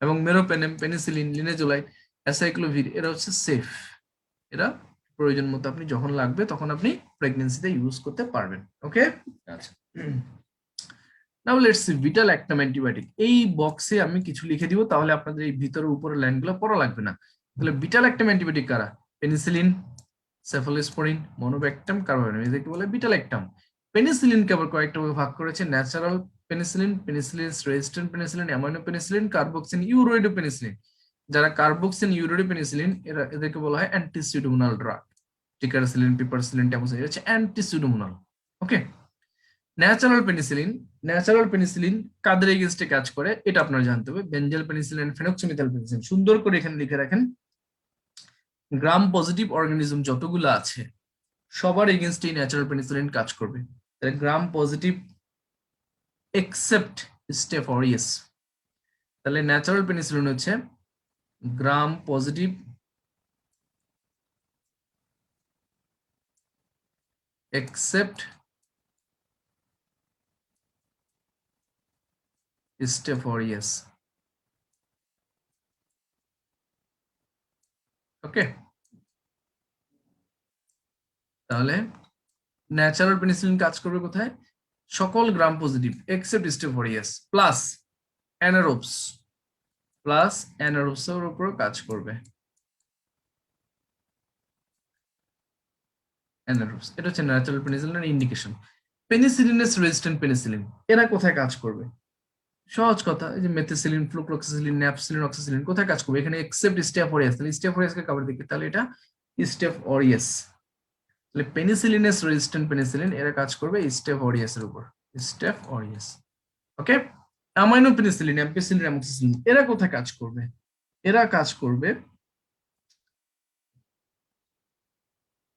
এবং মেরোপেনেম, পেনিসিলিন, লিনেজোলাইট, অ্যাসাইক্লোভির, এরা হচ্ছে সেফ। এরা প্রয়োজন মতো আপনি যখন লাগবে তখন আপনি প্রেগন্যান্সিতে ইউজ করতে পারবেন। ওকে, আচ্ছা, নাও লেটস সি ভিটাল অ্যাক্টাম অ্যান্টিবায়োটিক। এই বক্সে আমি কিছু লিখে দিব, তাহলে আপনাদের এই ভিতরের উপরের লাইনগুলো পড়া লাগবে না। তাহলে ভিটাল অ্যাক্টাম অ্যান্টিবায়োটিক কারা? পেনিসিলিন, সেফালোস্পোরিন, মনোব্যাকটাম, কার্বামেটাম, এদেরকে বলে বিটা ল্যাকটাম। পেনিসিলিনকে আবার কয়েকটা ভাবে ভাগ করেছে, natural penicillin, penicillin resistant penicillin, amino penicillin, carboxy, ureido penicillin. যারা কার্বক্সিন, ইউরোইডো পেনিসিলিন এদেরকে বলা হয় অ্যান্টিসিউডোমোনাল ড্রাগ। টিকারসিলিন, পিপারসিলিন, ট্যামোসিলিন হচ্ছে অ্যান্টিসিউডোমোনাল। ওকে, ন্যাচারাল পেনিসিলিন কাদের এগেইনস্টে কাজ করে এটা আপনারা জানতে হবে। Benzyl penicillin, phenoxymethyl penicillin. সুন্দর করে এখানে লিখে রাখেন, গ্রাম পজিটিভ অর্গানিজম যতগুলো আছে সবার এগেইনস্টে ন্যাচারাল পেনিসিলিন কাজ করবে। তাহলে gram positive except staph aureus. তাহলে ন্যাচারাল পেনিসিলিন হচ্ছে gram positive except staph aureus. Okay, তাহলে ন্যাচারাল পেনিসিলিন কাজ করবে কোথায়? সকল gram positive except staph aureus plus anaerobes, plus অ্যানারোবসের উপর কাজ করবে। অ্যানারোবস, এটা হচ্ছে ন্যাচারাল পেনিসিলিনের ইন্ডিকেশন। পেনিসিলিনাস রেজিস্ট্যান্ট পেনিসিলিন এরা কোথায় কাজ করবে? সহজ কথা, এই যে মেথিসিলিন, ফ্লুক্লোক্সিসিলিন, ন্যাপসিলিন, অক্সিসিলিন কোথায় কাজ করবে? এখানে এক্সেপ্ট স্টেফ অরিয়াস। তাহলে স্টেফ অরিয়াসকে কভার দিকে, তাহলে এটা স্টেফ অরিয়াস। তাহলে পেনিসিলিনাস রেজিস্ট্যান্ট পেনিসিলিন এরা কাজ করবে স্টেফ অরিয়াসের উপর, স্টেফ অরিয়াস। ওকে, অ্যামাইনো পেনিসিলিন, অ্যাম্পিসিলিন, অ্যামোক্সিসিলিন এরা কোথায় কাজ করবে? এরা কাজ করবে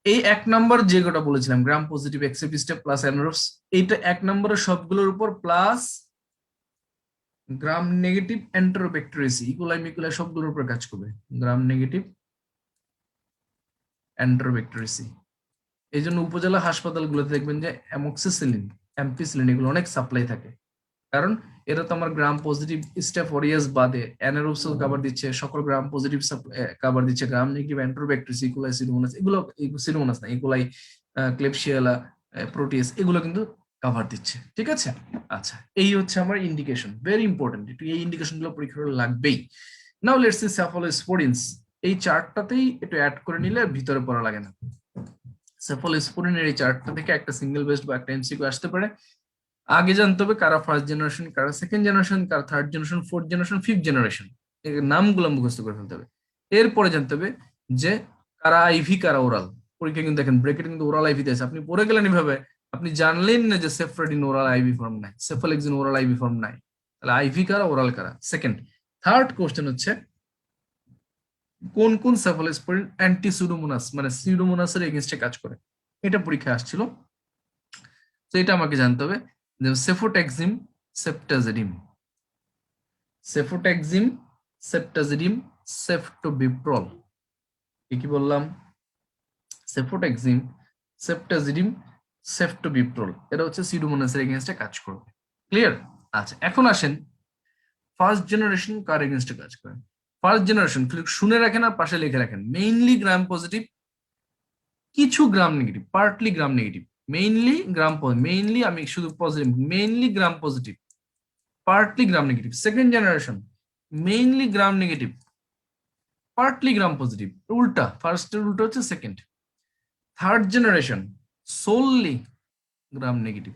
এই এক নম্বর যে গোটা বলেছিলাম, gram positive except staph plus anaerobes, এইটা এক নম্বরের সবগুলোর উপর, plus gram negative enterobacteriaceae, E coli মিকোলাই সবগুলোর উপর কাজ করবে। Gram negative enterobacteriaceae. এই জন্য উপজেলা হাসপাতালগুলোতে দেখবেন যে অ্যামোক্সিসিলিন, অ্যাম্পিসিলিন এগুলো অনেক সাপ্লাই থাকে, কারণ এরা তো আমার গ্রাম পজিটিভ স্টেফ অরিয়াস বাদে অ্যানারোবসও কভার দিচ্ছে, সকল গ্রাম পজিটিভ কভার দিচ্ছে, গ্রাম নেগেটিভ এন্টারোব্যাকটেরিয়াসি, ইকোলাই, সিডোমোনাস, এগুলো সিডোমোনাস না, ইকোলাই, ক্লেবশিয়ালা, প্রোটিয়াস এগুলো কিন্তু কভার দিচ্ছে। ঠিক আছে, আচ্ছা, এই হচ্ছে আমার ইন্ডিকেশন, ভেরি ইম্পর্টেন্ট, একটু এই ইন্ডিকেশন গুলো পরীক্ষা লাগবেই। Now let's see cephalosporins. এই চার্টটাতেই একটু অ্যাড করে নিলে ভিতরে পড়া লাগে না। সেফালোস্পোরিনের এই চার্টটা থেকে একটা সিঙ্গেল বেসড বা একটা এমসিকিউ আসতে পারে। আগে জানতে হবে কারা ফার্স্ট জেনারেশন, কারা সেকেন্ড জেনারেশন, কারা third generation, fourth generation, fifth generation, এর নামগুলো মুখস্থ করে ফেলতে হবে। এরপরে জানতে হবে যে কারা আইভি, কারা ওরাল। পরীক্ষা কিন্তু দেখেন ব্রেকেট কিন্তু ওরাল আইভি দিয়েছে, আপনি পড়ে গেলেন এভাবে, আপনি জানলেন না যে সেফ্রেডিন ওরাল আইভি ফর্ম নাই, সেফালেক্সিন ওরাল আইভি ফর্ম নাই। তাহলে আইভি কারা, ওরাল কারা? সেকেন্ড। থার্ড কোশ্চেন হচ্ছে কোন কোন সেফালোস্পোরিন অ্যান্টি সুডোমোনাস মানে সিউডোমোনাসের এগেইনস্টে কাজ করে, এটা পরীক্ষা আসছিল। তো এটা আমাকে জানতে হবে যে সেফোট্যাক্সিম, সেপ্টাজিডিম, সেফোট্যাক্সিম, সেপ্টাজিডিম, সেফটোবিপ্রল। কি বললাম? সেফোট্যাক্সিম, সেপ্টাজিডিম, সেফটোবিপ্রল এরা হচ্ছে সিউডোমোনাসের এগেইনস্টে কাজ করবে। ক্লিয়ার? আচ্ছা, এখন আসেন ফার্স্ট জেনারেশন কার এগেইনস্টে কাজ করে। ফার্স্ট জেনারেশন শুনে রাখেন আর পাশে লিখে রাখেন, মেইনলি গ্রাম পজিটিভ, কিছু Gram negative, partly Gram negative, mainly Gram positive, mainly আমি শুধু positive, mainly Gram positive, partly Gram negative. Second generation mainly Gram negative, partly Gram positive, উল্টা, ফার্স্টের উল্টা হচ্ছে second. Third generation solely Gram negative,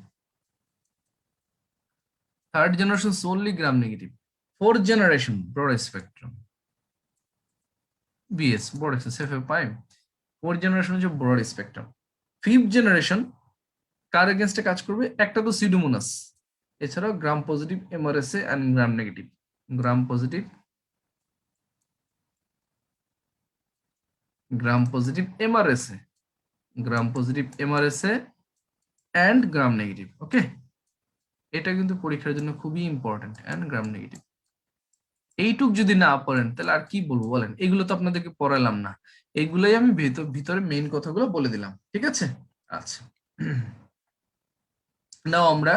third generation solely Gram negative. Fourth generation broad spectrum, BS broad safe পাইম। Fourth generation হচ্ছে broad spectrum. Fifth generation কার এগেনস্টে কাজ করবে? একটা তো সিউডোমোনাস, এছাড়াও Gram positive, MRSA and Gram negative, Gram positive, Gram positive MRSA, Gram positive MRSA and Gram negative. Okay, এটা কিন্তু পরীক্ষার জন্য খুবই ইম্পর্টেন্ট, এন্ড গ্রাম নেগেটিভ। এইটুক যদি না পড়েন তাহলে আর কি বলবো বলেন? এগুলো তো আপনাদেরকে পড়ালাম না, এগুলোই আমি ভিতরে মেইন কথাগুলো বলে দিলাম। ঠিক আছে, আচ্ছা। নাও আমরা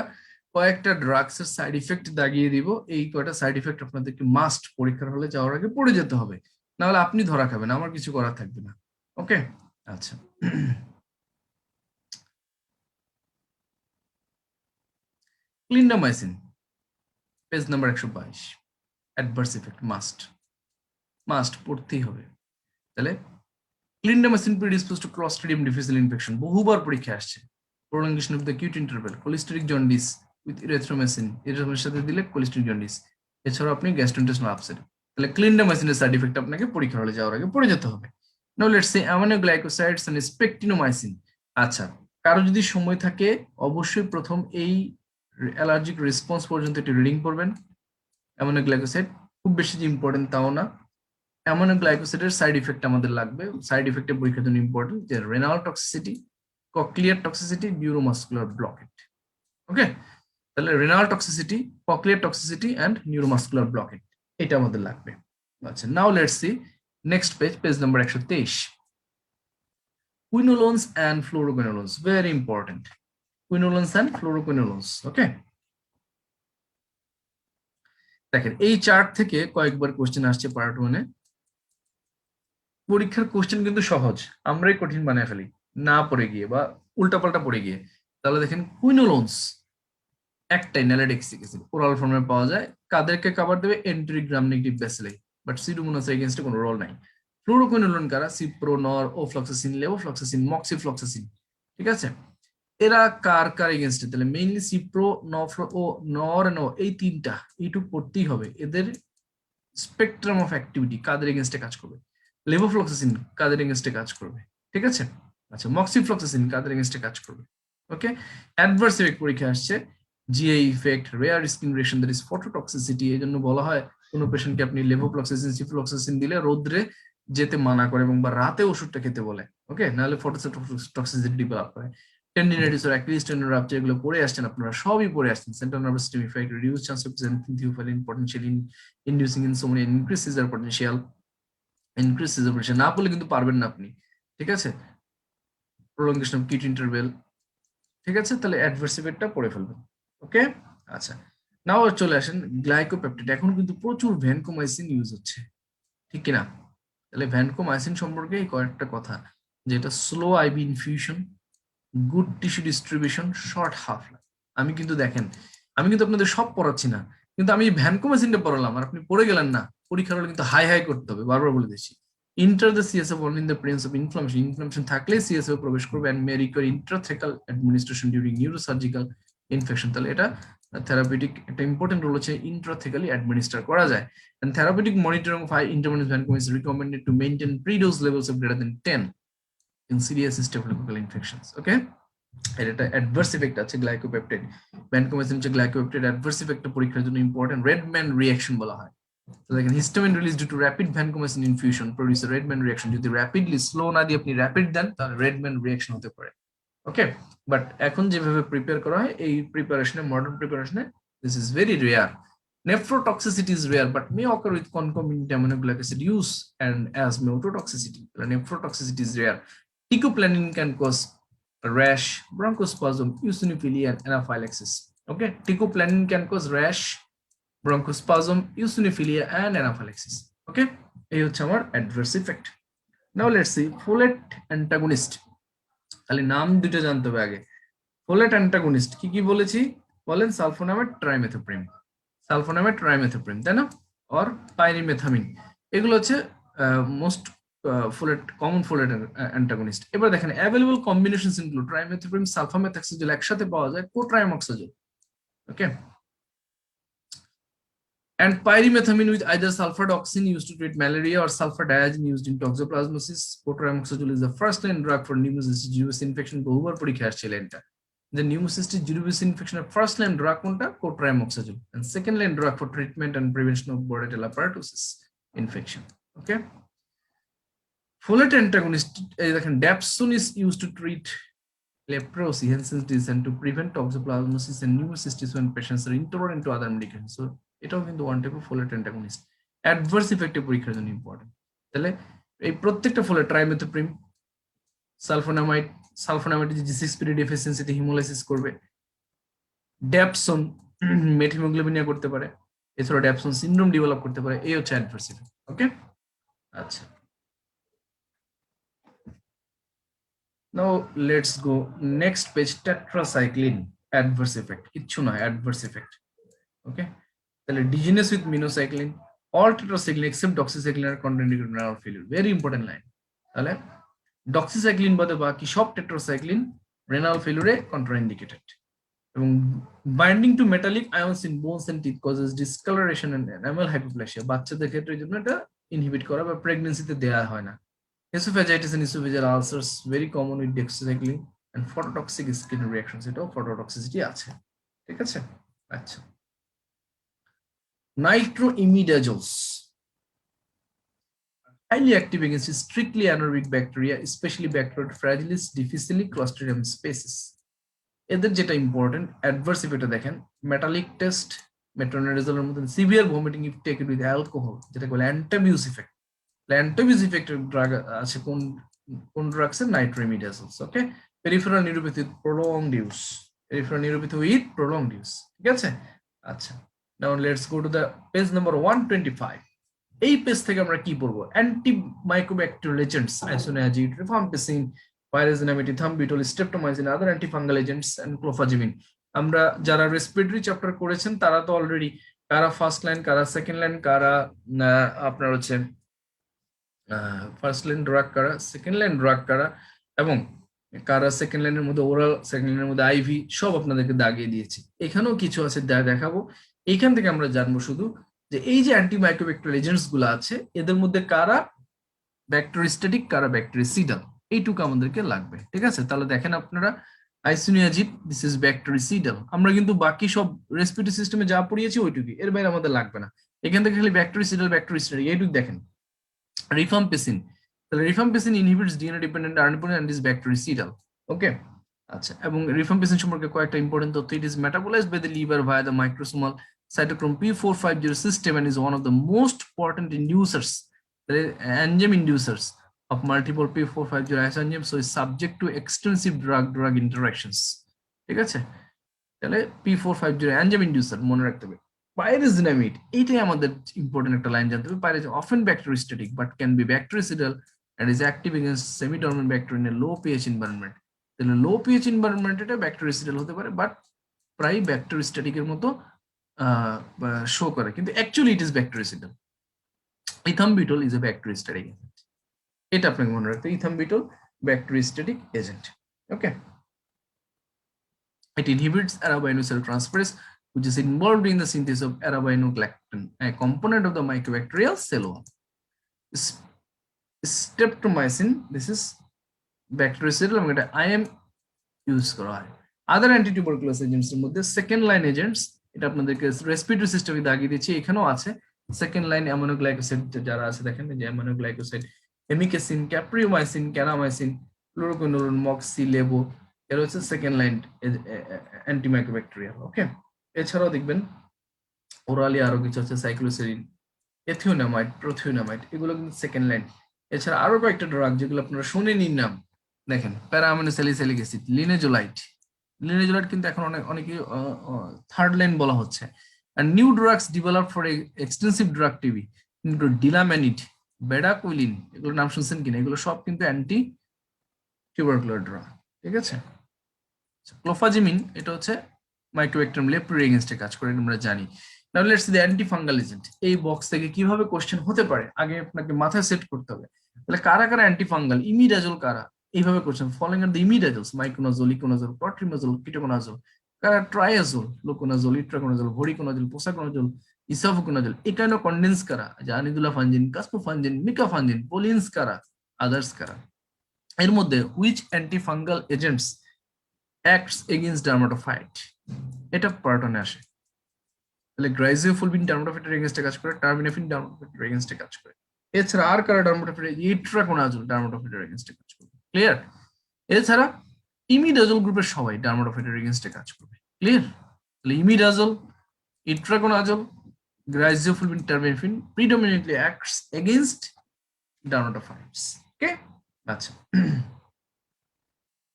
কয়েকটা ড্রাগস এর সাইড ইফেক্ট দাগিয়ে দিব। এই কয়টা সাইড ইফেক্ট আপনাদেরকে মাস্ট পরীক্ষার হলে যাওয়ার আগে পড়ে যেতে হবে, না হলে আপনি ধরা খাবেন, আমার কিছু করার থাকবে না। ওকে, আচ্ছা। Clindamycin, page number 122, adverse effect must, must পড়তেই হবে। তাহলে Clindamycin predisposed to Clostridium difficile infection. বহুবার পরীক্ষা আসছে। Prolongation of the acute interval, cholesteric jaundice with erythromycin, এর সাথে দিলে cholesteric jaundice। এছাড়াও আপনি gastrointestinal upset। তাহলে clindamycin-এর সাইড ইফেক্ট আপনাকে পরীক্ষা হলে যাওয়ার আগে পড়ে যেতে হবে। Now let's say aminoglycosides and spectinomycin। আচ্ছা, কারো যদি সময় থাকে অবশ্যই প্রথম এই অ্যালার্জিক রেসপন্স পর্যন্ত একটু রিডিং করবেন। অ্যামিনোগ্লাইকোসাইড খুব বেশি যে ইম্পর্টেন্ট তাও না। অ্যামিনোগ্লাইকোসাইডের সাইড ইফেক্ট আমাদের লাগবে, সাইড ইফেক্টের পরীক্ষার জন্য ইম্পর্টেন্ট, যে renal toxicity, cochlear toxicity, neuromuscular blockade. Okay, তাহলে renal toxicity, cochlear toxicity and neuromuscular blockade, এটা আমাদের লাগবে। আচ্ছা, now let's see next page, page number 123। Quinolones and fluoroquinolones, very important. Quinolones and fluoroquinolones, okay? দেখেন এই chart থেকে কয়েকবার question আসছে পার্ট 1-এ। পরীক্ষার কোশ্চেন কিন্তু সহজ, আমরাই কঠিন বানায় ফেলি না পড়ে গিয়ে বা উল্টাপাল্টা পড়ে গিয়ে। তাহলে দেখেন কুইনোলোনস একটাই ন্যালিডিক্সিক অ্যাসিড, ওরাল ফর্মে পাওয়া যায়। কাদেরকে কভার দেবে? Enteric Gram negative bacilli, but Pseudomonas এগেইনস্টে কোনো রোল নাই। ফ্লুরোকুইনোলোন কারা? সিপ্রো, নর, ওফ্লক্সাসিন, লেভোফ্লক্সাসিন, মক্সিফ্লক্সাসিন, ঠিক আছে? এরা কার কার এগেইনস্টে? তাহলে মেইনলি সিপ্রো, নর, এই তিনটা এইটুকু পড়তেই হবে। এদের স্পেকট্রাম অফ অ্যাক্টিভিটি কাদের এগেইনস্টে কাজ করবে? লেভোফ্লক্সাসিন কাদের এগেইনস্টে কাজ করবে, ঠিক আছে? আচ্ছা, মক্সিফ্লক্সাসিন কাদের এগেইনস্টে কাজ করবে? ওকে, অ্যাডভার্স ইফেক্ট পরীক্ষা আসছে, GI effect, rare skin reaction, that is phototoxicity. এজন্য বলা হয় কোনো পেশেন্টকে আপনি লেভোফ্লক্সাসিন, সিফ্লক্সাসিন দিলে রোদ্রে যেতে মানা করে এবং বা রাতে ওষুধটা খেতে বলে। ওকে, নাহলে ফটোটক্সিসিটি ডেভেলপ করে। Tendinitis or Achilles tendon rupture, এগুলো পড়ে আসছেন আপনারা, সবই পড়ে আসছেন। Central nervous system effect, reduce chance of theophylline potentially inducing insomnia, increase seizure potential, increase seizure potential। না পড়লে কিন্তু পারবেন না আপনি, ঠিক আছে? prolongation of acute interval, ঠিক আছে? তাহলে অ্যাডভার্স ইফেক্টটা পড়ে ফেলবেন। ওকে, আচ্ছা, নাও চলে আসেন গ্লাইকোপেপটাইড। এখন কিন্তু প্রচুর ভ্যানকোমাইসিন ইউজ হচ্ছে, ঠিক কিনা? তাহলে ভ্যানকোমাইসিন সম্পর্কে এই কয়েকটা কথা, যেটা slow IV infusion, good tissue distribution, short half life. আমি কিন্তু দেখেন, আমি কিন্তু আপনাদের সব পড়াচ্ছি না, কিন্তু আমি ভ্যানকোমাইসিনটা পড়ালাম আর আপনি পড়ে গেলেন না। পরীক্ষার হলে কিন্তু হাই হাই করতে হবে, বারবার বলে দিচ্ছি। Enter the CSF only in the presence of inflammation. Inflammation থাকলে সিএসএফ প্রবেশ করবে and may require intrathecal administration during neurosurgical infection. তাহলে এটা থেরাপিউটিক একটা ইম্পর্টেন্ট রোল হচ্ছে, ইন্ট্রাথেকালি অ্যাডমিনিস্টার করা যায়। And therapeutic monitoring of high intermediate vancomycin recommended to maintain predose levels of greater than 10 in serious staphylococcal infections. Okay, এর একটা adverse effect আছে গ্লাইকোপেপটাইড। Vancomycin হচ্ছে গ্লাইকোপেপটাইড অ্যাডভার্স ইফেক্ট পরীক্ষার জন্য ইম্পর্টেন্ট, রেডম্যান রিঅ্যাকশন বলা হয়। তো দেখেন histamine release due to rapid vancomycin infusion produce red man reaction. যদি র্যাপিডলি, স্লো না দিয়ে আপনি র্যাপিড দেন তাহলে রেডম্যান রিঅ্যাকশন হতে পারে। ওকে, বাট এখন যেভাবে প্রিপেয়ার করা হয় এই প্রিপারেশনে, মডার্ন প্রিপারেশনে, this is very rare. Nephrotoxicity is rare but may occur with concomitant aminoglycosic acid use and as ototoxicity. Nephrotoxicity is rare. Teicoplanin can cause rash, bronchospasm, eosinophilia, and anaphylaxis. Okay, teicoplanin can cause rash, bronchospasm, eosinophilia, and anaphylaxis. Okay, এই হচ্ছে আমার adverse effect. Now let's see folate antagonist. তাহলে নাম দুটো জানতে হবে আগে। Folate antagonist কি কি বলেছি বলেন? সালফোনামেড, ট্রাইমেথোপ্রিম, সালফোনামেড, ট্রাইমেথোপ্রিম, তাই না? অর পাইরিমেথামিন, এগুলো হচ্ছে most folate, common folate antagonist. এবার দেখেন অ্যাভেলেবল কম্বিনেশনস ইনক্লুড ট্রাইমেথোপ্রিম, সালফামেথাক্সিজোল একসাথে পাওয়া যায়, কোট্রাইমক্সাজোল। ওকে, and pyrimethamine with either sulfadoxine used to treat malaria or sulfadiazine used in toxoplasmosis. Cotrimoxazole is the first line drug for pneumocystis jirovecii infection. বহুবার পরীক্ষা আসছিল এটা, যে pneumocystis jirovecii infection এর first line drug কোনটা? cotrimoxazole, and second line drug for treatment and prevention of bordetella pertussis infection. Okay, folate antagonist, দেখেন dapsone is used to treat leprosy, Hansen's disease, and to prevent toxoplasmosis and pneumocystis when patients are intolerant to other medications. So এটাও কিন্তু one type of folate antagonist. Adverse effective পরীক্ষার জন্য important. তাহলে এই প্রত্যেকটা folate, trimethoprim, sulfonamide, sulfonamide G6PD ডেফিসিয়েন্সিতে haemolysis করবে, dapsone methaemoglobinaemia করতে পারে, এছাড়া ড্যাপসন সিনড্রোম ডেভেলপ করতে পারে। এই হচ্ছে অ্যাডভার্স ইফেক্ট। ওকে, আচ্ছা, now let's go next page, tetracycline adverse effect. কিচ্ছু নয় অ্যাডভার্স ইফেক্ট। ওকে, তাহলে dizziness with minocycline, all tetracycline except doxycycline are contraindicated in renal failure. Very important line. তাহলে doxycycline বাদে বাকি সব টেট্রাসাইক্লিন রেনাল ফেলিউরে contraindicated. এবং binding to metallic ions in bones and teeth causes discolouration and enamel hypoplasia. বাচ্চাদের ক্ষেত্রে এই জন্য এটা ইনহিবিট করা বা প্রেগন্যান্সিতে দেওয়া হয় না। Oesophagitis and oesophageal ulcers very common with doxycycline and phototoxic skin reactions, এটাও ফটোটক্সিসিটি আছে। ঠিক আছে, আচ্ছা। নাইট্রোইমিডাজোলস highly active against strictly anaerobic bacteria, especially Bacteroides fragilis, difficile, Clostridium species. এদের যেটা ইম্পর্টেন্ট অ্যাডভার্স ইফেক্টটা দেখেন, মেটালিক টেস্ট, মেট্রোনিডাজলের মতন severe vomiting if taken with alcohol, যেটা বলে অ্যান্টাবিউস ইফেক্ট। অ্যান্টাবিউস ইফেক্টের ড্রাগ আছে কোন ড্রাগসের? Nitroimidazoles. Okay, peripheral neuropathy prolonged use, peripheral neuropathy with prolonged use. ঠিক আছে, আচ্ছা। Now let's go to the page number 125। এই পেজ থেকে আমরা কি পড়বো? Antimycobacterial agents, isoniazid, rifampicin, pyrazinamide, ethambutol, streptomycin, other antifungal agents and clofazimine. আমরা যারা রেসপিরেটরি চ্যাপ্টার করেছেন তারা তো অলরেডি কারা ফার্স্ট লাইন, কারা সেকেন্ড লাইন, কারা আপনার হচ্ছে ফার্স্ট লাইন ড্রাগ, কারা সেকেন্ড লাইন ড্রাগ, কারা এবং কারা সেকেন্ড লাইনের মধ্যে ওরাল, সেকেন্ড লাইনের মধ্যে আইভি, সব আপনাদেরকে দাগিয়ে দিয়েছি। এখানেও কিছু আছে দেখাবো। এইখান থেকে আমরা জানবো শুধু যে এই যে অ্যান্টিমাইক্রোব্যাকটেরিয়াল এজেন্টস গুলো আছে এদের মধ্যে কারা ব্যাকটেরিস্ট্যাটিক, কারা ব্যাকটেরিসিডাল, এইটুকু আমাদেরকে লাগবে। ঠিক আছে, তাহলে দেখেন আপনারা আইসোনিয়াজিড, দিস ইজ ব্যাকটেরিসিডাল। আমরা কিন্তু বাকি সব রেসপিরেটরি সিস্টেমে যা পড়িয়েছি ওইটুকুই, এর বাইরে আমাদের লাগবে না। এখান থেকে খালি ব্যাকটেরিসিডাল, ব্যাকটেরিস্ট্যাটিক এইটুকু দেখেন। রিফাম্পিসিন, তাহলে rifampicin inhibits DNA dependent RNA and is bactericidal. Okay, আচ্ছা। এবং রিফাম্পিসিন সম্পর্কে কয়েকটা ইম্পর্টেন্ট তথ্য। It is metabolised by the liver via the microsomal cytochrome P450 system and is one of the most potent inducers, the enzyme inducers of multiple P450 enzymes, so is subject to extensive drug interactions. ঠিক আছে, তাহলে P450 enzyme inducer মনে রাখতে হবে। পাইরাজিনামিড, এইটাই আমাদের important একটা line জানতে হবে। পাইরাজিনামিড often bacteriostatic but can be bactericidal and is active against semi-dormant bacteria in a low pH environment. তাহলে লো pH environment এটা ব্যাকটেরিসিডাল হতে পারে, বাট প্রায় ব্যাকটেরিস্ট্যাটিক এর মতো শো করে, কিন্তু actually it is bactericidal. Ethambutol is a bacteriostatic agent, এটা আপনাকে মনে রাখতে। Ethambutol bacteriostatic agent. Okay, it inhibits arabinocell transferase which is involved in the synthesis of arabinogalactan, a component of the mycobacterial cell wall. Streptomycin, this is ব্যাকটেরিসিডাল এবং এটা IM use করা হয়। আদার অ্যান্টিটিউবারকুলাস agents এর মধ্যে সেকেন্ড লাইন এজেন্টস, এটা আপনাদেরকে respiratory সিস্টেমে দাগিয়ে দিয়েছি, এখানেও আছে সেকেন্ড লাইন অ্যামিনোগ্লাইকোসাইড যারা আছে দেখেন, যে অ্যামিনোগ্লাইকোসাইড, এমিকেসিন, ক্যাপ্রিওমাইসিন, ক্যানামাইসিন, ফ্লুরোকুইনোলোন, মক্সি, লেবো, এর হচ্ছে সেকেন্ড লাইন অ্যান্টিমাইক্রোব্যাকটেরিয়াল। ওকে, এছাড়াও দেখবেন ওরালি আরো কিছু আছে, সাইক্লোসেরিন, এথিওনামাইড, প্রোথিওনামাইড, এগুলো কিন্তু সেকেন্ড লাইন। এছাড়া আরো কয়েকটা ড্রাগ যেগুলো আপনারা শুনেনি নাম, দেখেন প্যারাঅ্যামিনোস্যালিসাইলিক অ্যাসিড, লিনেজোলাইট, লিনেজোলাইট কিন্তু এখন অনেকে থার্ড লাইন বলা হচ্ছে। and new drugs developed for extensive drug TB include dilamanid, bedaquiline, এগুলোর নাম শুনছেন কিনা? এগুলো সব কিন্তু অ্যান্টি টিউবারকুলার ড্রাগ। ঠিক আছে, ক্লোফাজিমিন, এটা হচ্ছে মাইক্রোব্যাকটেরিয়াম লেপ্রি এগেইনস্টে কাজ করে, আমরা জানি। নাও let's C the antifungal agent. এই বক্স থেকে কিভাবে কোশ্চেন হতে পারে আগে আপনাকে মাথায় সেট করতে হবে। তাহলে কারা কারা অ্যান্টিফাঙ্গাল? ইমিডাজোল কারা? এইভাবে question, following are the imidazoles, miconazole, econazole, clotrimazole, ketoconazole, কারা ট্রাইয়াজোল, লোকোনাজোল, ইট্রাকোনাজোল, ভোরিকোনাজোল, পোসাকোনাজোল, ইসাফোকোনাজোল, একাইনো কন্ডেন্স কারা? জানিদুলাফানজিন, কাসপোফানজিন, মিকাফানজিন, পোলিনস কারা? আদার্স কারা? এর মধ্যে which antifungal agents acts against dermatophyte, এটা পার্টনে আসে। তাহলে গ্রাইজিওফুলভিন ডার্মাটোফাইটের এগেইনস্টে কাজ করে, টার্বিনাফিন ডার্মাটোফাইটের এগেইনস্টে কাজ করে। এছাড়া আর কারা ডার্মাটোফাইট? ইট্রাকোনাজোল ডার্মাটোফাইটের এগেইনস্টে কাজ করবে। ক্লিয়ার? এছাড়া ইমিডাজোল গ্রুপের সবাই ডার্মাটোফাইটের এগেইনস্টে কাজ করবে। ক্লিয়ার? তাহলে imidazole, itraconazole, griseofulvin, terbinafine predominantly acts against dermatophytes. Okay, আচ্ছা।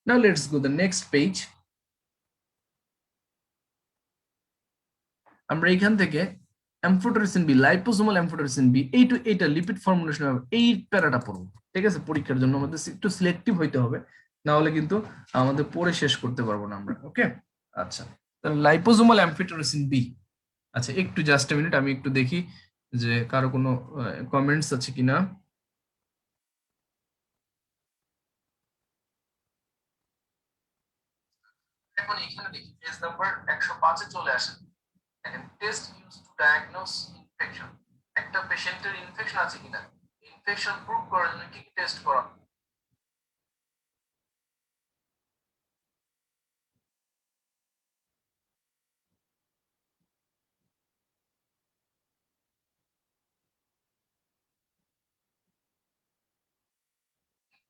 Now let's go the next page. আমরা এখান থেকে amphotericin B, liposomal amphotericin B, এইটা লিপিড ফর্মুলেশন হবে, এই প্যারাটা পড়বো। ঠিক আছে, পরীক্ষার জন্য আমাদের একটু সিলেক্টিভ হইতে হবে, না হলে কিন্তু আমাদের পড়ে শেষ করতে পারবো না আমরা। ওকে, আচ্ছা। তাহলে লাইপোসোমাল অ্যামফোটেরিসিন বি, আচ্ছা একটু জাস্ট এ মিনিট, আমি একটু দেখি যে কারো কোনো কমেন্টস আছে কিনা। এখন এখানে দেখি পেজ নাম্বার 105 এ চলে আসেন। দেখেন test use to diagnose infection, একটা পেশেন্টের ইনফেকশন আছে কিনা ইনফেকশন প্রুভ করার জন্য কি কি টেস্ট করা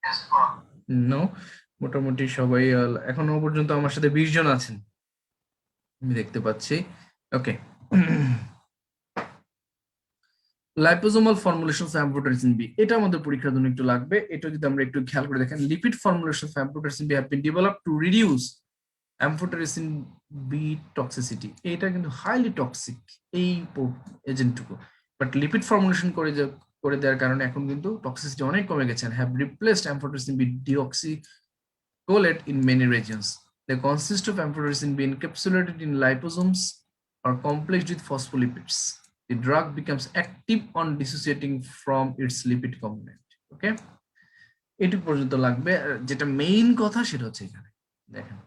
টেস্ট করা নো মোটামুটি সবাই এখনো পর্যন্ত আমার সাথে 20 জন আছেন আমি দেখতে পাচ্ছি। Okay, liposomal formulation of amphotericin B, এটা আমাদের পরীক্ষার জন্য একটু লাগবে। এটা যদি আমরা একটু খেয়াল করে দেখেন, lipid formulation of amphotericin B have been developed to reduce amphotericin B toxicity. এটা কিন্তু হাইলি টক্সিক এই এজেন্টটুকু, বাট লিপিড ফর্মুলেশন করে যে করে দেওয়ার কারণে এখন কিন্তু টক্সিসিটি অনেক কমে গেছে, have replaced amphotericin B deoxycholate in many regions. They consist of amphotericin B encapsulated in liposomes or complexed with phospholipids. The drug becomes active on dissociating from its lipid component. Okay, এটুকু পর্যন্ত লাগবে। যেটা main কথা সেটা হচ্ছে এখানে দেখেন,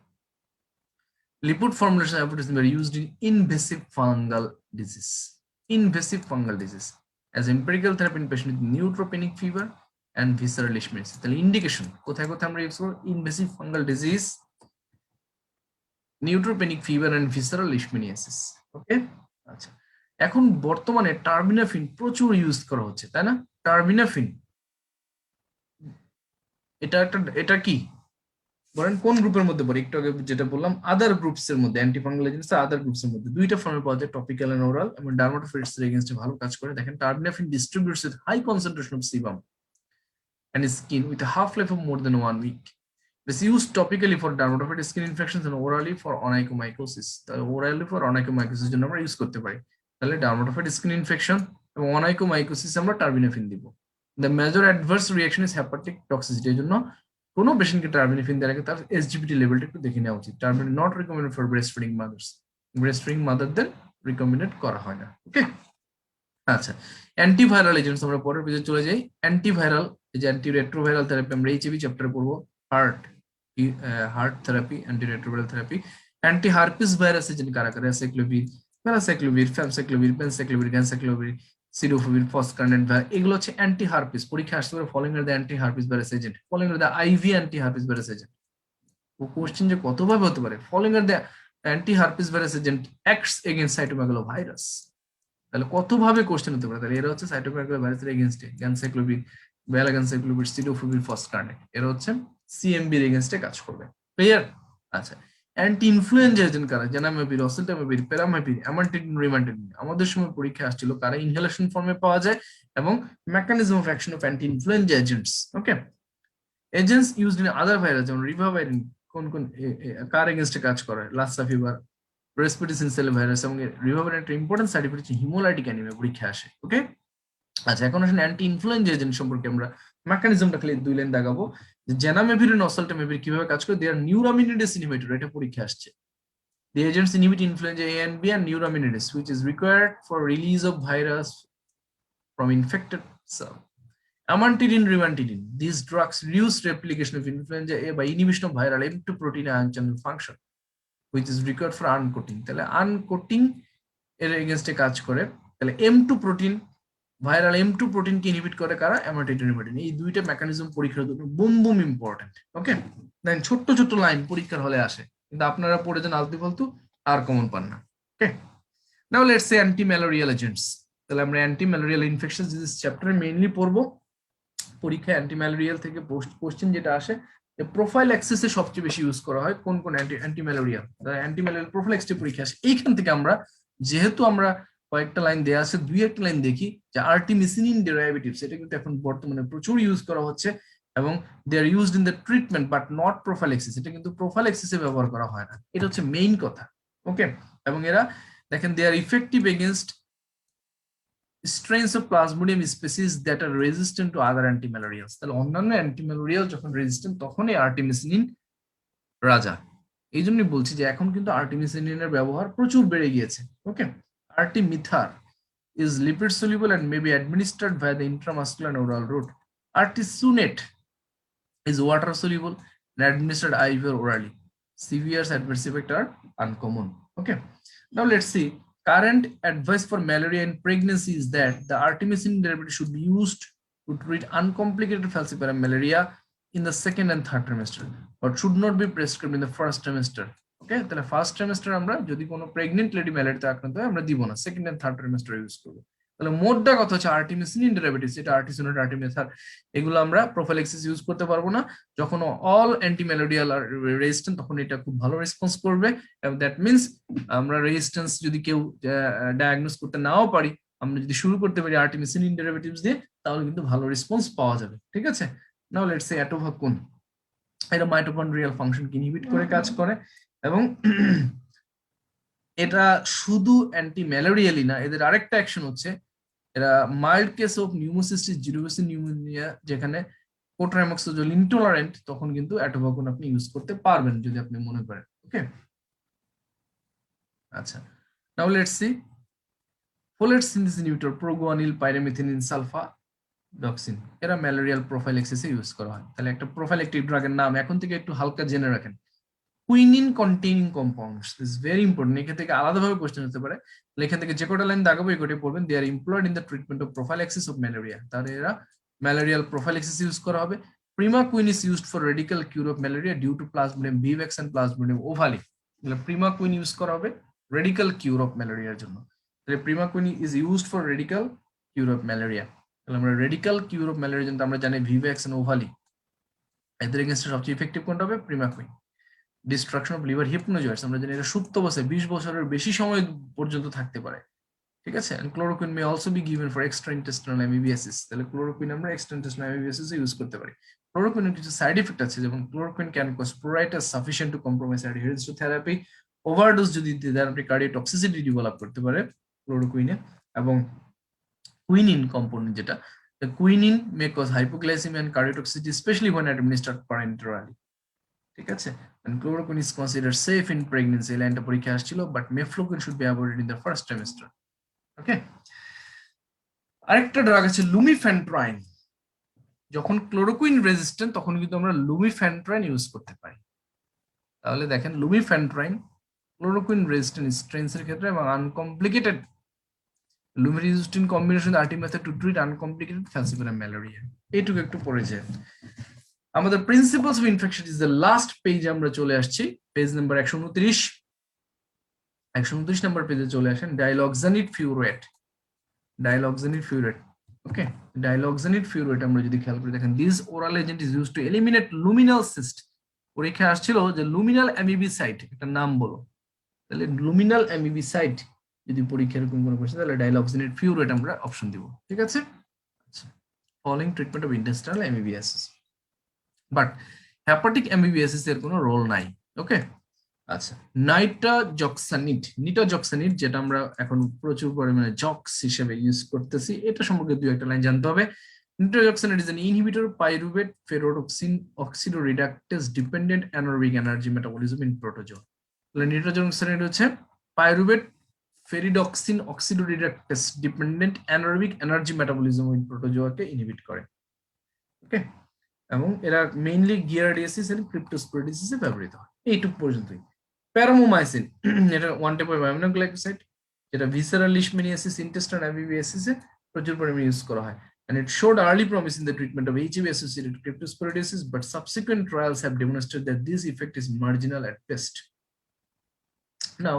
lipid formulation of amphotericin are used in invasive fungal disease. Invasive fungal disease as empirical therapy in patient with neutropenic fever and visceral leishmaniasis. তাহলে ইন্ডিকেশন কোথায় কোথায় আমরা ইউজ করব? Invasive fungal disease, neutropenic fever and visceral leishmaniasis. Okay, আচ্ছা, এখন বর্তমানে terbinafine প্রচুর use করা হচ্ছে, তাই না? টার্বিনাফিন এটা কি বলেন কোন গ্রুপের মধ্যে পড়ে? একটু আগে যেটা বললাম আদার গ্রুপস এর মধ্যে, অ্যান্টিফাঙ্গাল এজেন্টস আদার গ্রুপস এর মধ্যে দুইটা ফর্মে পাওয়া যায়, টপিক্যাল এন্ড ওরাল, এবং ডার্মাটোফাইটস এর এগেইনস্টে ভালো কাজ করে। দেখেন terbinafine distributes with high concentration of sebum and skin with a half-life of more than 1 week. It's used topically for dermatophytic skin infections and orally for onychomycosis. তাহলে orally for onychomycosis জন্য আমরা use করতে পারি। তাহলে dermatophytic skin infection এবং onychomycosis আমরা terbinafine দিব। The major adverse reaction is hepatic toxicity, এর জন্য কোনো পেশেন্টকে টার্বিনাফিন দেওয়ার আগে তার এসজিপিটি লেভেলটা একটু দেখে নেওয়া উচিত। Terbinafine not recommended for breastfeeding mothers, breastfeeding মাদারদের রিকমেন্ডেড করা হয় না। ওকে, আচ্ছা, অ্যান্টিভাইরাল এজেন্টস আমরা পরের পেজে চলে যাই। অ্যান্টিভাইরাল, এই যে অ্যান্টিরেট্রোভাইরাল থেরাপি আমরা এইচএভি চ্যাপ্টারে পড়বো, heart therapy, antiretroviral therapy. Anti herpes virus agent কারা কারা? সাইক্লোভির, প্যারাসাইক্লোভির, ফ্যামসাইক্লোভির, পেনসাইক্লোভির, গ্যানসাইক্লোভির, সিডোফোভির, ফসকার্নেট ভাইরাস, এগুলো হচ্ছে অ্যান্টি হার্পিস। পরীক্ষা আসতে পারে following are the anti herpes virus agent, following are the IV anti herpes virus agent. ও কোশ্চেন যে কতভাবে হতে পারে, following are the anti herpes virus agent acts against cytomegalovirus. তাহলে কতভাবে কোশ্চেন হতে পারে? তাহলে এরা হচ্ছে সাইটোমেগালোভাইরাসের এগেইনস্টে গ্যানসাইক্লোভির, বেলাগানসাইক্লোভির, সিডোফোভির, ফসকার্নেট, এরা হচ্ছে সিএমবি এর এগেইনস্টে কাজ করবে। ক্লিয়ার? আচ্ছা, অ্যান্টি ইনফ্লুয়েঞ্জা এজেন্ট কারা? জানামাভির, অসেলটামাভির, প্যারামাভির, অ্যামান্টিডিন, রিমান্টিডিন। আমাদের সময় পরীক্ষা আসছিল কারা ইনহেলেশন ফর্মে পাওয়া যায় এবং mechanism of action of anti influenza agents. Okay, agents used in other virus যেমন রিভাভাইরিন কোন কোন কার এগেইনস্টে কাজ করে? লাসা ফিভার, রেসপিরেটরি সিনসিটিভ ভাইরাস, এবং রিভাভারিন একটা ইম্পর্টেন্ট সাইড ইফেক্ট হচ্ছে হিমোলাইটিক অ্যানিমিয়া, পরীক্ষা আসে। ওকে, আচ্ছা, এখন আসলে অ্যান্টি ইনফ্লুয়েঞ্জা এজেন্ট সম্পর্কে আমরা মেকানিজমটা খালি 2 লাইন দেখাবো। জানামেভির এবং অসেলটামেভির কিভাবে কাজ করে? দে আর নিউরামিনেডেস ইনহিবিটর, এটা পরীক্ষা আসছে। The agents inhibit influenza A and B and neuraminidase, which is required for release of virus from infected cell. Amantadine, rimantadine, these drugs reduce replication of influenza A by inhibition of viral M2 protein ion channel function, which is required for uncoating. তাহলে uncoating এর এগেইনস্টে কাজ করে। তাহলে M2 protein, viral M2 প্রোটিনকে inhibit করে কারা? অ্যামান্টিডিন, রিমান্টিডিন। এই দুইটা mechanism পরীক্ষার জন্য বুম বুম ইম্পর্টেন্ট। ওকে, দেন ছোট্ট ছোট্ট লাইন পরীক্ষার হলে আসে, কিন্তু আপনারা পড়ে যান আলতু ফালতু, আর কমন পান না। Okay, now let's say anti malarial agents. তাহলে আমরা অ্যান্টি ম্যালেরিয়াল ইনফেকশন ডিজিজ চ্যাপ্টারে মেইনলি পড়বো। পরীক্ষা অ্যান্টি ম্যালেরিয়াল থেকে কোশ্চেন যেটা আসে, প্রোফাইল অ্যাক্সেসে সবচেয়ে বেশি ইউজ করা হয় কোন কোন অ্যান্টি ম্যালেরিয়াল, অ্যান্টি ম্যালেরিয়াল প্রোফাইল অ্যাক্সেসে পরীক্ষা আসে। এইখান থেকে আমরা যেহেতু আমরা কয়েকটা লাইন দেয়া আছে, 2-1 লাইন দেখি যে আর্টিমিসিনিন ডেরিভেটিভস, এটা কিন্তু এখন বর্তমানে প্রচুর ইউজ করা হচ্ছে এবং they are used in the treatment but not prophylaxis, এটা কিন্তু প্রোফাইল অ্যাক্সেসে ব্যবহার করা হয় না, এটা হচ্ছে মেইন কথা। ওকে, এবং এরা দেখেন they are effective against strains of Plasmodium species that are resistant to other antimalarials. তাহলে অন্যান্য অ্যান্টিম্যালেরিয়াল যখন রেজিস্ট্যান্ট তখনই আর্টিমিসিনিন রাজা। এই জন্যই বলছি যে এখন কিন্তু আর্টিমিসিনিনের ব্যবহার প্রচুর বেড়ে গিয়েছে। ওকে, artemether is lipid soluble and may be administered via the intramuscular and oral route. Artesunate is water soluble and administered IV or orally. Severe adverse effects are uncommon. Okay. Now let's see. Current advice for malaria in pregnancy is that the artemisinin derivative should be used to treat uncomplicated falciparum malaria in the second and third trimester, but should not be prescribed in the first trimester. Okay, তাহলে first trimester আমরা যদি কোনো pregnant lady ম্যালেরিয়াতে আক্রান্ত হয় আমরা দিব না, second and third trimester use করব। তাহলে মোটটা কথা হচ্ছে আর্টিমিসিনিন ডেরিভেটিভস, এটা আর্টিসিনোট আর্টিমেথার, এগুলো আমরা প্রোফাইল্যাক্সিস ইউজ করতে পারবো না। যখন অল অ্যান্টিম্যালেরিয়াল আর রেজিস্ট্যান্ট তখন এটা খুব ভালো রেসপন্স করবে, এবং দ্যাট মিন্স আমরা রেজিস্ট্যান্স যদি কেউ ডায়াগনোস করতে নাও পারি, আমরা যদি শুরু করতে পারি আর্টিমিসিনিন ডেরিভেটিভস দিয়ে, তাহলে কিন্তু ভালো রেসপন্স পাওয়া যাবে। ঠিক আছে, নাও লেটস সে অ্যাটোভাকুন, এটা মাইটোকন্ড্রিয়াল ফাংশনকে ইনহিবিট করে কাজ করে, এবং এটা শুধু অ্যান্টি ম্যালেরিয়ালই না, এদের আরেকটা অ্যাকশন হচ্ছে এরা mild case of pneumocystis jirovecii pneumonia যেখানে কোট্রাইমক্সোজোল ইনটলারেন্ট, তখন কিন্তু অ্যাটোভাকুন আপনি ইউজ করতে পারবেন যদি আপনি মনে করেন। ওকে, আচ্ছা, now let's see folate synthesis inhibitor proguanil pyrimethamine sulfadoxine, এরা ম্যালেরিয়াল প্রোফাইল্যাক্সিসে ইউজ করা হয়। তাহলে একটা প্রোফাইল্যাক্টিক ড্রাগের নাম এখন থেকে একটু হালকা জেনে রাখেন, quinine containing compounds, is very important. এখান থেকে আলাদাভাবে কোশ্চেন হতে পারে, এখান থেকে যে কটা লাইন দাগাবো এই কটাই পড়বেন। They are employed in the treatment of prophylaxis of malaria, তাহলে এরা ম্যালেরিয়াল প্রোফাইল্যাক্সিস ইউজ করা হবে। Primaquine is used for radical cure of malaria due to Plasmodium vivax and Plasmodium ovale, তাহলে প্রিমাকুইন ইউজ করা হবে রেডিক্যাল কিউর অফ ম্যালেরিয়ার জন্য। তাহলে primaquine is used for radical cure of malaria, তাহলে আমরা রেডিক্যাল কিউর অফ ম্যালেরিয়ার জন্য আমরা জানি ভিভ্যাক্স এন্ড ওভালি, এদের এগেইনস্টে সবচেয়ে ইফেক্টিভ কোনটা হবে? প্রিমাকুইন। ডিস্ট্রাকশন অফ লিভার হিপনোজয়েডস, আমরা জানি এটা সুপ্ত অবস্থায় 20 বছরের বেশি সময় পর্যন্ত থাকতে পারে। ঠিক আছে, and chloroquine may also be given for extra intestinal amoebiasis, তাহলে ক্লোরোকুইন আমরা এক্সট্রা ইন্টেস্টিনাল অ্যামিবিয়াসিস ইউজ করতে পারি। ক্লোরোকুইনের কিছু সাইড ইফেক্ট আছে, যেমন chloroquine can cause pruritus sufficient to compromise adherence to therapy, overdose যদি দেন আপনি কার্ডিওটক্সিসিটি ডেভেলপ করতে পারে ক্লোরোকুইনে। এবং কুইনিন কম্পোনেন্ট যেটা, the quinine may cause hypoglycemia and cardiotoxicity especially when administered parenterally. ঠিক আছে, and chloroquine is considered safe in pregnancy, লাইনটা পরীক্ষা আসছিল, but mefloquine should be avoided in the first trimester. ওকে, আরেকটা ড্রাগ আছে লুমিফ্যান্ট্রাইন, যখন ক্লোরোকুইন রেজিস্ট্যান্ট তখন কিন্তু আমরা লুমিফ্যান্ট্রাইন ইউজ করতে পারি। তাহলে দেখেন লুমিফ্যান্ট্রাইন ক্লোরোকুইন রেজিস্ট্যান্ট স্ট্রেনসের ক্ষেত্রে এবং uncomplicated lumefantrine combination artemether to treat uncomplicated falciparum malaria, এইটুকু একটু পড়ে যায়। আমাদের principles of infection is the last page, আমরা চলে আসছি পেজ নাম্বার 129। 129 নাম্বার পেজে চলে আসেন। ডাইলক্সানিড ফিউরেট, ডাইলক্সানিড ফিউরেট, ওকে, ডাইলক্সানিড ফিউরেট আমরা যদি খেয়াল করে দেখেন, this oral agent is used to eliminate luminal cyst. পরীক্ষা আসছিল যে লুমিনাল অ্যামিবিসাইট, একটা নাম বলো, তাহলে লুমিনাল অ্যামিবিসাইট যদি পরীক্ষার এরকম কোনো কোশ্চেন, তাহলে ডাইলক্সানিড ফিউরেট আমরা অপশন দিব। ঠিক আছে, আচ্ছা, following treatment of intestinal amoebiasis, but hepatic amoebiasis এর কোনো রোল নাই। ওকে, আচ্ছা, নিটাজক্সানিড যেটা আমরা এখন প্রচুর পরিমাণে জক্স হিসেবে ইউজ করতেছি, এটা সম্পর্কে দুই একটা লাইন জানতে হবে। Nitazoxanide is an inhibitor pyruvate ferredoxin oxidoreductase dependent anaerobic energy metabolism in protozoa. তাহলে নিটাজক্সানিড হচ্ছে pyruvate ferredoxin oxidoreductase dependent anaerobic energy metabolism in প্রোটোজোয়াকে ইনহিবিট করে। ওকে, এবং এরা মেইনলি গিয়ারডিয়াসিস এন্ড ক্রিপ্টোস্পোরিডিয়াসিসে ব্যবহৃত হয়। এইটুকু পর্যন্তই। প্যারামোমাইসিন, এটা ওয়ান টাইপ অফ অ্যামিনোগ্লাইকোসাইড, যেটা ভিসেরাল লিশমেনিয়াসিস, ইন্টেস্টাইনাল অ্যামিবিয়াসিসে প্রচুর পরিমাণে ইউজ করা হয়, and it showed early promise in the treatment of HIV associated cryptosporidiosis, but subsequent trials have demonstrated that this effect is marginal at best. Now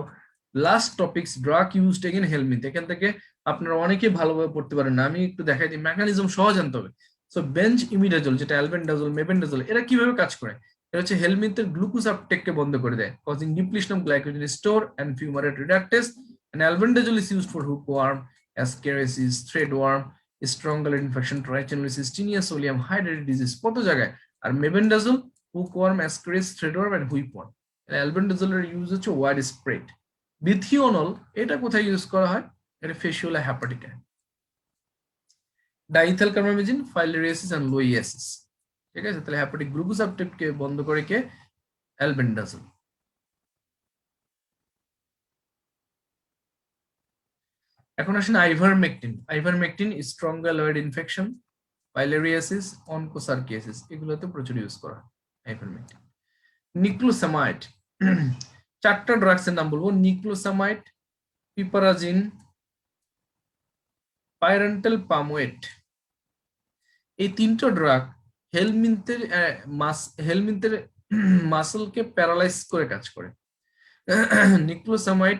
last topics, drug used against helminth, এখান থেকে আপনারা অনেকে ভালোভাবে পড়তে পারেন না, আমি একটু দেখাই দিই, মেকানিজম সহজ জানতে হবে। সো বেঞ্চ ইমিডাজোল, যেটা অ্যালবেন্ডাজোল, মেবেন্ডাজোল, এরা কিভাবে কাজ করে? এটা হচ্ছে হেলমিথের গ্লুকোজ আপটেককে বন্ধ করে দেয়, causing depletion of glycogen store and fumarate reductase, and albendazole is used for hookworm, ascariasis, threadworm, strongyle infection, trichinellosis, taenia solium হাইড্রেটেড ডিজিজ, কত জায়গায়। আর mebendazole hookworm, ascariasis, threadworm and whipworm. অ্যালবেন্ডাজোলের ইউজ হচ্ছে ওয়াইড স্প্রেড। বিথিওনল, এটা কোথায় use করা হয়? এটা ফেসিওলা হেপাটিকা। ডাইথেল কার্বামেজিন, ফাইলেরিয়াসিস এন্ড লোইয়াসিস। ঠিক আছে, তাহলে হেপাটিক গ্লুকোজ আপটেককে বন্ধ করে কে? অ্যালবেন্ডাজোল। এখন আসেন আইভারমেকটিন। আইভারমেকটিন স্ট্রঙ্গালয়েড ইনফেকশন, ফাইলেরিয়াসিস, অনকোসার্কিয়াসিস, এগুলোতে প্রচুর ইউজ করা হয় আইভারমেকটিন। নিক্লোসামাইড, চারটা ড্রাগস এর নাম বলবো, নিক্লোসামাইড, পিপারাজিন, পাইরেন্টাল পামোয়েট। এই তিনটা ড্রাগ হেলমিন্থের হেলমিন্থের মাসলকে প্যারালাইজ করে কাজ করে। নিক্লোসামাইড,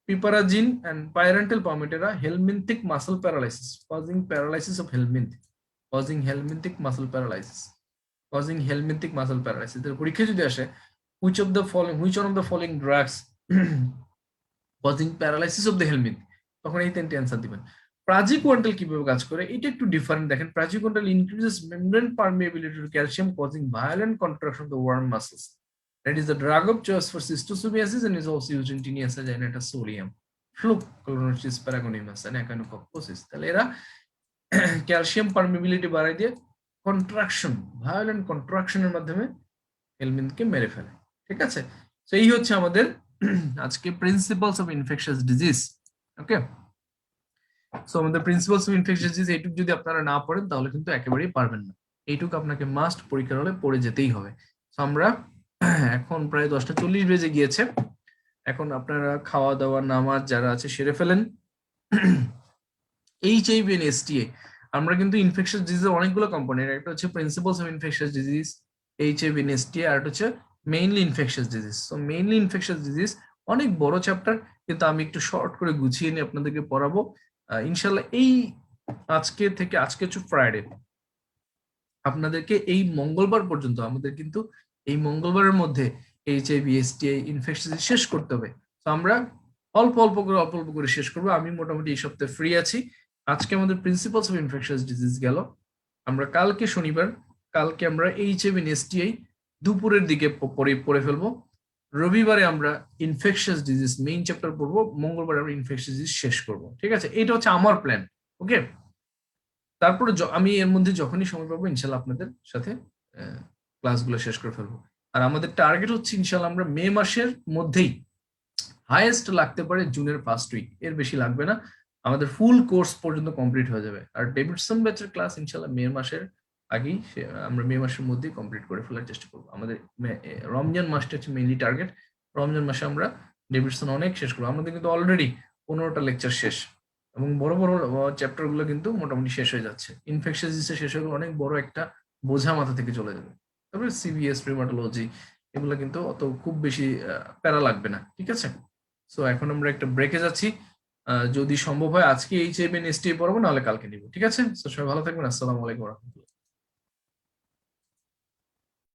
piperazine and parental palmate are helminthic muscle paralysis, causing paralysis of helminth, causing helminthic muscle paralysis, causing helminthic muscle paralysis. এর পরীক্ষা যদি আসে which one of the following drugs causing paralysis of the helminth, তখন এই তিনটি answer দিবেন। প্রাজিকোয়ান্টাল কিভাবে কাজ করে এটা একটু ডিফারেন্ট দেখেন। প্রাজিকোয়ান্টাল increases membrane permeability to calcium, causing violent contraction of the worm muscles. That is the drug of choice for schistosomiasis and is also used in tinea saginata solium, fluclonosis paragonimus and echinococcosis. তাহলে এরা calcium permeability বাড়ায় দিয়ে contraction, violent কন্ট্রাকশনের মাধ্যমে হেলমিন্থকে মেরে ফেলে। ঠিক আছে, তো এই হচ্ছে আমাদের আজকে principles of infectious disease. Okay, so আমাদের প্রিন্সিপালস অফ ইনফেকশাস ডিজিজ এইটুকু যদি আপনারা না পড়েন তাহলে কিন্তু একেবারেই পারবেন না। এইটুকু আপনাকে মাস্ট পরীক্ষার হলে পড়ে যেতেই হবে। সো আমরা এখন প্রায় 10:40 বেজে গিয়েছে। এখন আপনারা খাওয়া দাওয়া নামাজ যারা আছে সেরে ফেলেন। HIV and STA, আমরা কিন্তু ইনফেকশাস ডিজিজের অনেকগুলো কম্পোনেন্ট, একটা হচ্ছে principles of infectious disease, HIV and STA, আর হচ্ছে mainly infectious disease. So mainly infectious disease অনেক বড় চ্যাপ্টার, কিন্তু আমি একটু শর্ট করে গুছিয়ে নিয়ে আপনাদেরকে পড়াবো ইনশাআল্লাহ। এই আজকে থেকে, আজকে হচ্ছে ফ্রাইডে, আপনাদেরকে এই মঙ্গলবার পর্যন্ত আমাদের কিন্তু এই মঙ্গলবারের মধ্যে HIV STA ইনফেকশন শেষ করতে হবে। তো আমরা অল্প অল্প করে শেষ করবো। আমি মোটামুটি এই সপ্তাহে ফ্রি আছি। আজকে আমাদের প্রিন্সিপালস অফ ইনফেকশাস ডিজিজ গেল। আমরা কালকে শনিবার, কালকে আমরা HIV STA দুপুরের দিকে পড়ে ফেলবো। রবিবারে আমরা ইনফেকশাস ডিজিজ মেইন চ্যাপ্টার পড়বো, মঙ্গলবারে আমরা ইনফেকশাস ডিজিজ শেষ করবো। ঠিক আছে, এটা হচ্ছে আমার প্ল্যান। ওকে, তারপরে আমি এর মধ্যে যখনই সময় পাবো ইনশাল্লাহ আপনাদের সাথে ক্লাসগুলো শেষ করে ফেলবো। আর আমাদের টার্গেট হচ্ছে ইনশাল্লাহ আমরা মে মাসের মধ্যেই, হাইয়েস্ট লাগতে পারে জুনের ফার্স্ট উইক, এর বেশি লাগবে না, আমাদের ফুল কোর্স পর্যন্ত কমপ্লিট হয়ে যাবে। আর ডেভিডসন ব্যাচের ক্লাস ইনশাল্লাহ মে মাসের আগেই, আমরা মে মাসের মধ্যেই কমপ্লিট করে ফেলার চেষ্টা করবো। আমাদের রমজান মাসটা হচ্ছে মেইনলি টার্গেট। রমজান মাসে আমরা ডেভিডসন অনেক শেষ করবো। আমাদের কিন্তু অলরেডি 15টা লেকচার শেষ, এবং বড় বড় চ্যাপ্টার গুলো কিন্তু মোটামুটি শেষ হয়ে যাচ্ছে। ইনফেকশাস ডিজিজ শেষ হয়ে গেলে অনেক বড় একটা বোঝা মাথা থেকে চলে যাবে। তারপরে CVS, Dermatology, এগুলো কিন্তু অত খুব বেশি প্যারা লাগবে না। ঠিক আছে, সো এখন আমরা একটা ব্রেকে যাচ্ছি। যদি সম্ভব হয় আজকে HIV and STA পড়াবো, নাহলে কালকে নিব। ঠিক আছে, সো সবাই ভালো থাকবেন। আসসালামু আলাইকুম ওয়া রাহমাতুল্লাহ।